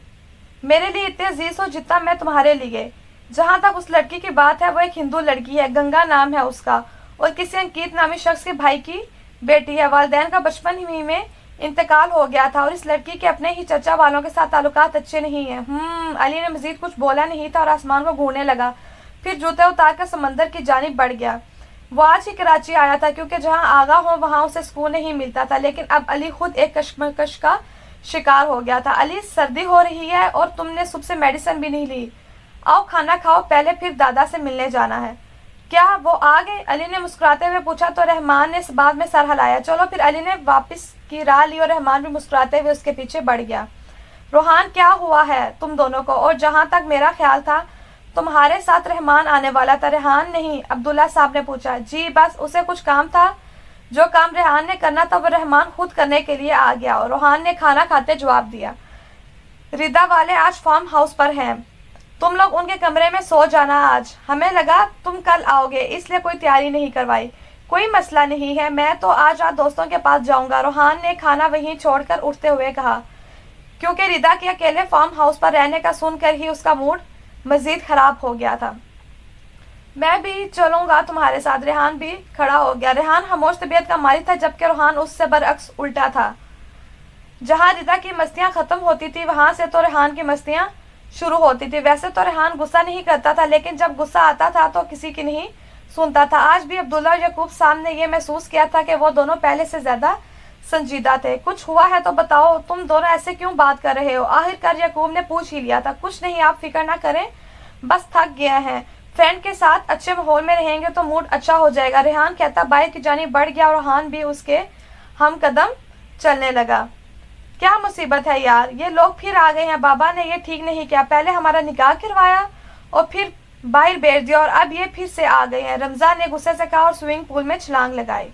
मेरे लिए इतने अजीज हो जितना मैं तुम्हारे लिए। जहां तक उस लड़की की बात है वो एक हिंदू लड़की है, गंगा नाम है उसका, और किसी अंकित नामी शख्स के भाई की बेटी है। वालिदैन का बचपन ही में इंतकाल हो गया था और इस लड़की के अपने ही चचा वालों के साथ ताल्लुकात अच्छे नहीं हैं। अली ने मजीद कुछ बोला नहीं था और आसमान को घूरने लगा, फिर जूते उतारकर समंदर की जानिब बढ़ गया। वो आज ही कराची आया था क्योंकि जहां आगा हो वहां उसे सुकून नहीं मिलता था, लेकिन अब अली खुद एक कश्मकश का शिकार हो गया था। अली सर्दी हो रही है और तुमने सुबह से मेडिसिन भी नहीं ली, आओ खाना खाओ पहले, फिर दादा से मिलने जाना है। क्या वो आ गए, अली ने मुस्कुराते हुए पूछा तो रहमान ने इस बात में सर हिलाया। चलो फिर, अली ने वापस की राह ली और रहमान भी मुस्कुराते हुए उसके पीछे बढ़ गया। रोहान क्या हुआ है तुम दोनों को, और जहां तक मेरा ख्याल था तुम्हारे साथ रहमान आने वाला था। रेहान नहीं, अब्दुल्ला साहब ने पूछा। जी बस उसे कुछ काम था, जो काम रेहान ने करना था वो रहमान खुद करने के लिए आ गया, और रोहान ने खाना खाते जवाब दिया। रिदा वाले आज फार्म हाउस पर हैं, तुम लोग उनके कमरे में सो जाना आज, हमें लगा तुम कल आओगे इसलिए कोई तैयारी नहीं करवाई। कोई मसला नहीं है, मैं तो आज रात दोस्तों के पास जाऊंगा, रोहान ने खाना वहीं छोड़कर उठते हुए कहा, क्योंकि रिदा के अकेले फार्म हाउस पर रहने का सुनकर ही उसका मूड मजीद खराब हो गया था। मैं भी चलूंगा तुम्हारे साथ, रेहान भी खड़ा हो गया। रेहान खामोश तबीयत का मालिक था, जबकि रोहान उससे बरअक्स उल्टा था। जहां रिदा की मस्तियां खत्म होती थी वहां से तो रेहान की मस्तियां शुरू होती थी। वैसे तो रेहान गुस्सा नहीं करता था, लेकिन जब गुस्सा आता था तो किसी की नहीं सुनता था। आज भी अब्दुल्ला और यकूब साहब ने यह महसूस किया था कि वो दोनों पहले से ज्यादा संजीदा थे। कुछ हुआ है तो बताओ, तुम दोनों ऐसे क्यों बात कर रहे हो, आखिरकार यकूब ने पूछ ही लिया था। कुछ नहीं, आप फिक्र ना करें, बस थक गया है, फ्रेंड के साथ अच्छे माहौल में रहेंगे तो मूड अच्छा हो जाएगा, रेहान कहता बाइक की जानिब बढ़ गया और रोहान भी उसके हम कदम चलने लगा। क्या मुसीबत है यार, ये लोग फिर आ गए हैं, बाबा ने ये ठीक नहीं किया, पहले हमारा निकाह करवाया और फिर बाहर भेज दिया और अब ये फिर से आ गए हैं, रमजान ने गुस्से से कहा और स्विमिंग पूल में छलांग लगाई।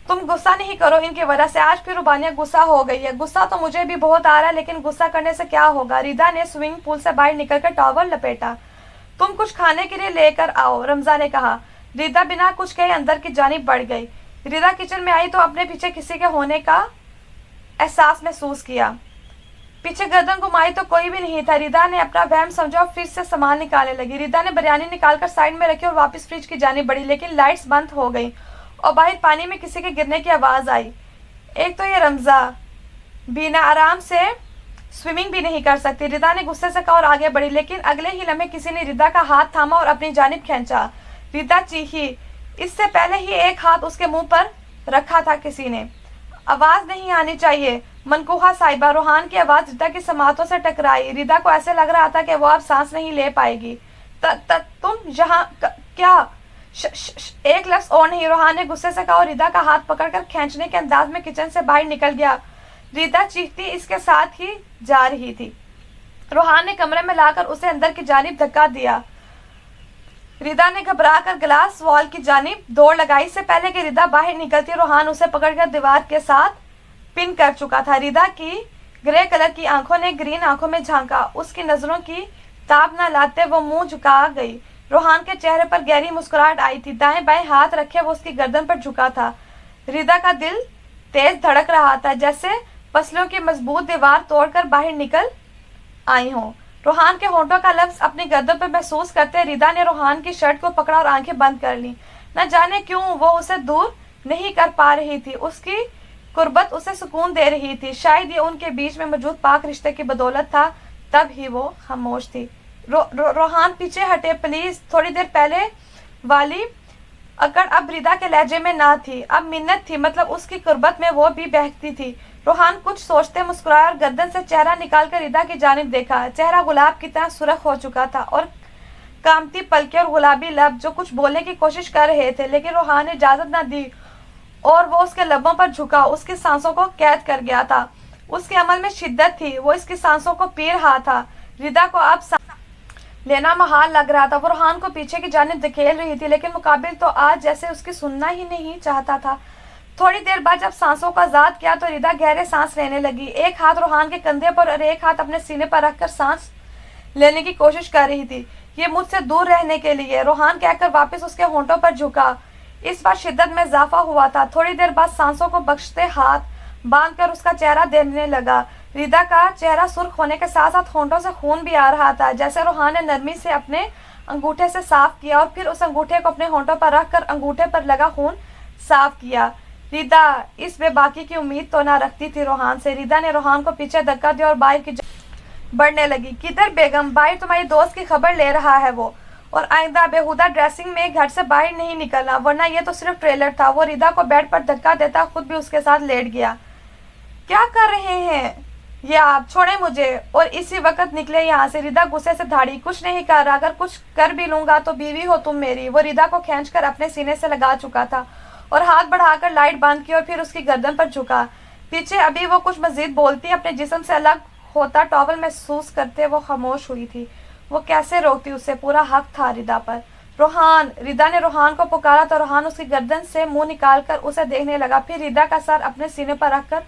तुम गुस्सा नहीं करो इनकी वजह से, आज फिर रुबानिया गुस्सा हो गई है। गुस्सा तो मुझे भी बहुत आ रहा है, लेकिन गुस्सा करने से क्या होगा। रिदा ने स्विमिंग पूल से बाहर निकलकर टॉवल लपेटा। तुम कुछ खाने के लिए लेकर आओ, रमजा ने कहा। रिदा बिना कुछ कहे अंदर की जानिब बढ़ गई। रिदा किचन में आई तो अपने पीछे किसी के होने का एहसास महसूस किया। पीछे गर्दन घुमाई तो कोई भी नहीं था। रिदा ने अपना वहम समझा और फिर से सामान निकालने लगी। रिदा ने बिरयानी निकालकर साइड में रखी और वापस फ्रिज की जानिब बढ़ी, लेकिन लाइट्स बंद हो गई और बाहर पानी में किसी के गिरने की आवाज आई। एक तो ये रमजा बिना आराम से स्विमिंग भी नहीं कर सकती, रिदा ने गुस्से से कहा और आगे बढ़ी, लेकिन अगले ही लम्हे किसी ने रिदा का हाथ थामा और अपनी जानिब खींचा। रिदा चीखी, इससे पहले ही एक हाथ उसके मुंह पर रखा था किसी ने। आवाज नहीं आनी चाहिए मनकूहा साहिबा, रोहान की आवाज रिदा की समातों से टकराई। रिदा को ऐसे लग रहा था कि वो अब सांस नहीं ले पाएगी। तुम यहाँ क्या? एक लफ्ज और नहीं, रोहान ने गुस्से से कहा और रिदा का हाथ पकड़कर खींचने के अंदाज में किचन से बाहर निकल गया। रिदा चीखती इसके साथ ही जा रही थी। روحان نے کمرے میں لا کر اسے اندر کی جانب دھکا دیا۔ ردا نے گھبرا کر گلاس وال کی جانب دوڑ لگائی۔ اس سے پہلے کہ ردا باہر نکلتی روحان اسے پکڑ کر دیوار کے ساتھ پن کر چکا تھا۔ ردا کی گرے کلر کی آنکھوں نے گرین آنکھوں میں جھانکا۔ اس کی نظروں کی تاب نہ لاتے وہ منہ جھکا گئی۔ روحان کے چہرے پر گہری مسکراہٹ آئی تھی۔ دائیں بائیں ہاتھ رکھے وہ اس کی گردن پر جھکا تھا۔ ردا کا دل تیز دھڑک رہا تھا جیسے پسلیوں کی مضبوط دیوار توڑ کر باہر نکل آئی ہوں۔ روحان کے ہونٹوں کا لفظ اپنی گردن پر محسوس کرتے ردا نے روحان کی شرٹ کو پکڑا اور آنکھیں بند کر لیں۔ نہ جانے کیوں وہ اسے دور نہیں کر پا رہی تھی۔ اس کی قربت اسے سکون دے رہی تھی۔ شاید یہ ان کے بیچ میں موجود پاک رشتے کی بدولت تھا، تب ہی وہ خاموش تھی۔ روحان پیچھے ہٹے، پلیز۔ تھوڑی دیر پہلے والی اکڑ اب ردا کے لہجے میں نہ تھی، اب منت تھی، مطلب اس کی قربت میں وہ بھی بہکتی تھی۔ روحان کچھ سوچتے مسکرایا اور گردن سے چہرہ نکال کر ردا کی جانب دیکھا۔ چہرہ گلاب کی طرح سرخ ہو چکا تھا اور کامتی پلکیں اور گلابی لب جو کچھ بولنے کی کوشش کر رہے تھے، لیکن روحان نے اجازت نہ دی اور وہ اس کے لبوں پر جھکا، اس کی سانسوں کو قید کر گیا تھا۔ اس کے عمل میں شدت تھی، وہ اس کی سانسوں کو پی رہا تھا۔ ردا کو اب لینا محال لگ رہا تھا۔ وہ روحان کو پیچھے کی جانب دھکیل رہی تھی، لیکن مقابل تو آج جیسے اس کی سننا ہی نہیں چاہتا تھا۔ تھوڑی دیر بعد جب سانسوں کو آزاد کیا تو ردا گہرے سانس لینے لگی۔ ایک ہاتھ روحان کے کندھے پر اور ایک ہاتھ اپنے سینے پر رکھ کر سانس لینے کی کوشش کر رہی تھی۔ یہ مجھ سے دور رہنے کے لیے، روحان کہہ کر واپس اس کے ہونٹوں پر جھکا۔ اس بار شدت میں اضافہ ہوا تھا۔ تھوڑی دیر بعد سانسوں کو بخشتے ہاتھ باندھ کر اس کا چہرہ دینے لگا۔ ردا کا چہرہ سرخ ہونے کے ساتھ ساتھ ہونٹوں سے خون بھی آ رہا تھا، جیسے روحان نے نرمی سے اپنے انگوٹھے سے صاف کیا اور پھر اس انگوٹھے کو اپنے ہونٹوں پر رکھ کر انگوٹھے پر لگا خون صاف کیا۔ ردا اس بے باکی کی امید تو نہ رکھتی تھی روحان سے۔ ردا نے روحان کو پیچھے دھکا دیا اور باہر کی جانب بڑھنے لگی۔ کدھر بیگم؟ باہر تمہاری دوست کی خبر لے رہا ہے وہ، اور آئندہ بےہودہ ڈریسنگ میں گھر سے باہر نہیں نکلنا، ورنہ یہ تو صرف ٹریلر تھا۔ وہ ردا کو بیڈ پر دھکا دیتا خود بھی اس کے ساتھ لیٹ گیا۔ کیا کر رہے ہیں یہ آپ؟ چھوڑیں مجھے اور اسی وقت نکلے یہاں سے۔ ردا غصے سے دھاڑی، کچھ نہیں کر رہا، اگر کچھ کر بھی لوں گا تو بیوی ہو تم میری۔ وہ ردا کو کھینچ کر اپنے سینے سے لگا چکا تھا اور ہاتھ بڑھا کر لائٹ بند کی اور پھر اس کی گردن پر جھکا۔ پیچھے ابھی وہ کچھ مزید بولتی، اپنے جسم سے الگ ہوتا ٹاول محسوس کرتے وہ خاموش ہوئی تھی۔ وہ کیسے روکتی؟ اسے پورا حق تھا ردا پر۔ روحان! ردا نے روحان کو پکارا تو روحان اس کی گردن سے منہ نکال کر اسے دیکھنے لگا، پھر ردا کا سر اپنے سینے پر رکھ کر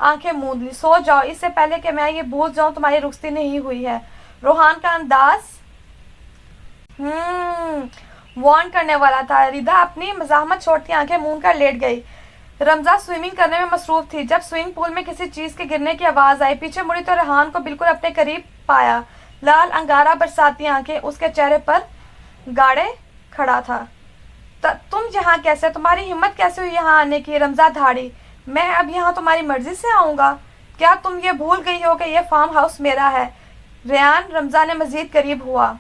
آنکھیں موند لی۔ سو جاؤ، اس سے پہلے کہ میں یہ بھول جاؤں تمہاری رخصتی نہیں ہوئی ہے۔ روحان کا انداز وارن کرنے والا تھا۔ ردا اپنی مزاحمت چھوڑتی آنکھیں موند کر لیٹ گئی۔ رمزا سوئمنگ کرنے میں مصروف تھی جب سوئمنگ پول میں کسی چیز کے گرنے کی آواز آئی۔ پیچھے مڑی تو ریحان کو بالکل اپنے قریب پایا۔ لال انگارہ برساتی آنکھیں اس کے چہرے پر گاڑے کھڑا تھا۔ تم یہاں کیسے؟ تمہاری ہمت کیسے ہوئی یہاں آنے کی؟ رمزا دھاڑی، میں اب یہاں تمہاری مرضی سے آؤں گا؟ کیا تم یہ بھول گئی ہو کہ یہ فارم ہاؤس میرا ہے؟ ریحان، رمزا نے مزید قریب ہوا۔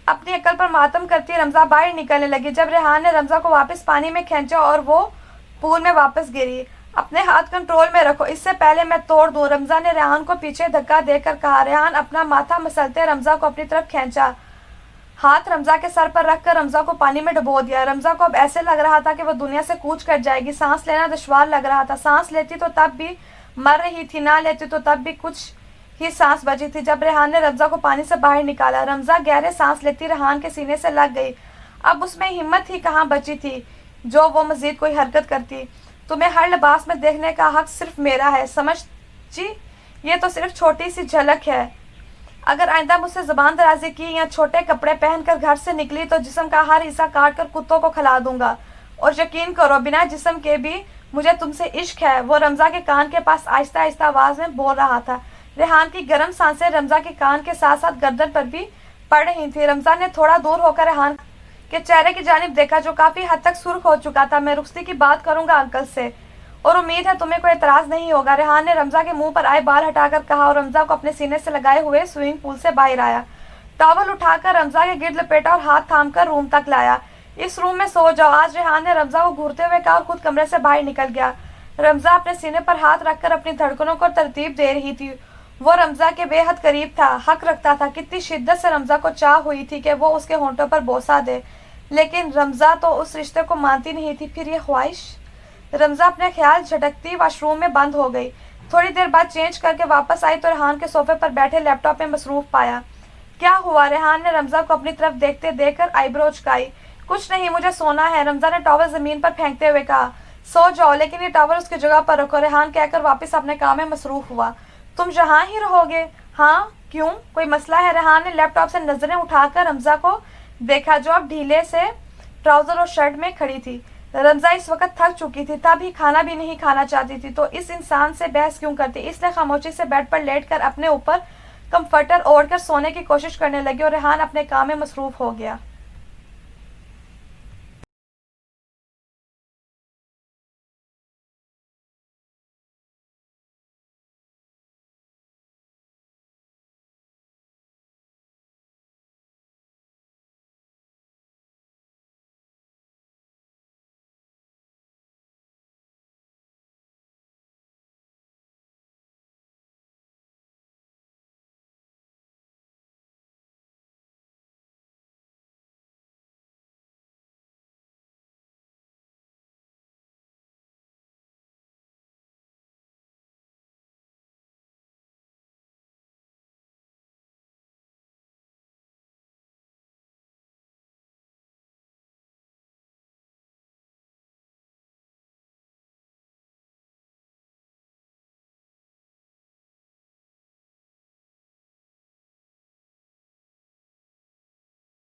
اپنی عقل پر ماتم کرتی رمزا باہر نکلنے لگی جب ریحان نے رمزا کو واپس پانی میں کھینچا اور وہ پول میں واپس گری۔ اپنے ہاتھ کنٹرول میں رکھو، اس سے پہلے میں توڑ دوں، رمزا نے ریحان کو پیچھے دھکا دے کر کہا۔ ریحان اپنا ماتھا مسلتے رمزا کو اپنی طرف کھینچا۔ ہاتھ رمزا کے سر پر رکھ کر رمزا کو پانی میں ڈبو دیا۔ رمزا کو اب ایسے لگ رہا تھا کہ وہ دنیا سے کوچ کر جائے گی۔ سانس لینا دشوار لگ رہا تھا۔ سانس لیتی تو تب بھی مر رہی تھی، نہ لیتی تو تب بھی کچھ ہی سانس بچی تھی جب ریحان نے رمزا کو پانی سے باہر نکالا۔ رمزا گہرے سانس لیتی ریحان کے سینے سے لگ گئی۔ اب اس میں ہمت ہی کہاں بچی تھی جو وہ مزید کوئی حرکت کرتی۔ تمہیں ہر لباس میں دیکھنے کا حق صرف میرا ہے، سمجھی؟ یہ تو صرف چھوٹی سی جھلک ہے۔ اگر آئندہ مجھ سے زبان درازی کی یا چھوٹے کپڑے پہن کر گھر سے نکلی تو جسم کا ہر حصہ کاٹ کر کتوں کو کھلا دوں گا، اور یقین کرو بنا جسم کے بھی مجھے تم سے عشق ہے۔ وہ رمزا کے کان کے پاس آہستہ آہستہ آواز میں بول رہا تھا۔ ریحان کی گرم سانسیں رمزا کے کان کے ساتھ ساتھ گردن پر بھی پڑ رہی تھی۔ رمزا نے تھوڑا دور ہو کر ریحان کے چہرے کی جانب دیکھا جو کافی حد تک سرخ ہو چکا تھا۔ میں رخصتی کی بات کروں گا انکل سے، اور امید ہے تمہیں کوئی اعتراض نہیں ہوگا، ریحان نے رمزا کے منہ پر آئے بال ہٹا کر کہا اور رمزا کو اپنے سینے سے لگائے ہوئے سوئمنگ پول سے باہر آیا۔ ٹاول اٹھا کر رمزا کے گرد لپیٹا اور ہاتھ تھام کر روم تک لایا۔ اس روم میں سو جاؤ آج، ریحان نے رمزا کو گھورتے ہوئے کہا اور خود کمرے سے باہر نکل گیا۔ رمزا اپنے سینے پر ہاتھ رکھ کر اپنی دھڑکنوں کو ترتیب دے رہی تھی۔ وہ رمزا کے بے حد قریب تھا، حق رکھتا تھا۔ کتنی شدت سے رمزا کو چاہ ہوئی تھی کہ وہ اس کے ہونٹوں پر بوسہ دے، لیکن رمزا تو اس رشتے کو مانتی نہیں تھی۔ پھر یہ خواہش؟ رمزا اپنے خیال جھٹکتی واش روم میں بند ہو گئی۔ تھوڑی دیر بعد چینج کر کے واپس آئی تو ریحان کے صوفے پر بیٹھے لیپ ٹاپ میں مصروف پایا۔ کیا ہوا؟ ریحان نے رمزہ کو اپنی طرف دیکھتے دیکھ کر آئی برو اچکائی۔ کچھ نہیں، مجھے سونا ہے، رمزہ نے ٹاول زمین پر پھینکتے ہوئے کہا۔ سو جاؤ، لیکن یہ ٹاول اس کی جگہ پر رکھو، ریحان کہہ کر واپس اپنے کام میں مصروف ہوا۔ تم یہاں ہی رہو گے؟ ہاں، کیوں؟ کوئی مسئلہ ہے؟ ریحان نے لیپ ٹاپ سے نظریں اٹھا کر رمزہ کو دیکھا جو اب ڈھیلے سے ٹراؤزر اور شرٹ میں کھڑی تھی۔ رمزہ اس وقت تھک چکی تھی، تب ہی کھانا بھی نہیں کھانا چاہتی تھی، تو اس انسان سے بحث کیوں کرتی؟ اس لیے خاموشی سے بیڈ پر لیٹ کر اپنے اوپر کمفرٹر اوڑھ کر سونے کی کوشش کرنے لگی اور ریحان اپنے کام میں مصروف ہو گیا۔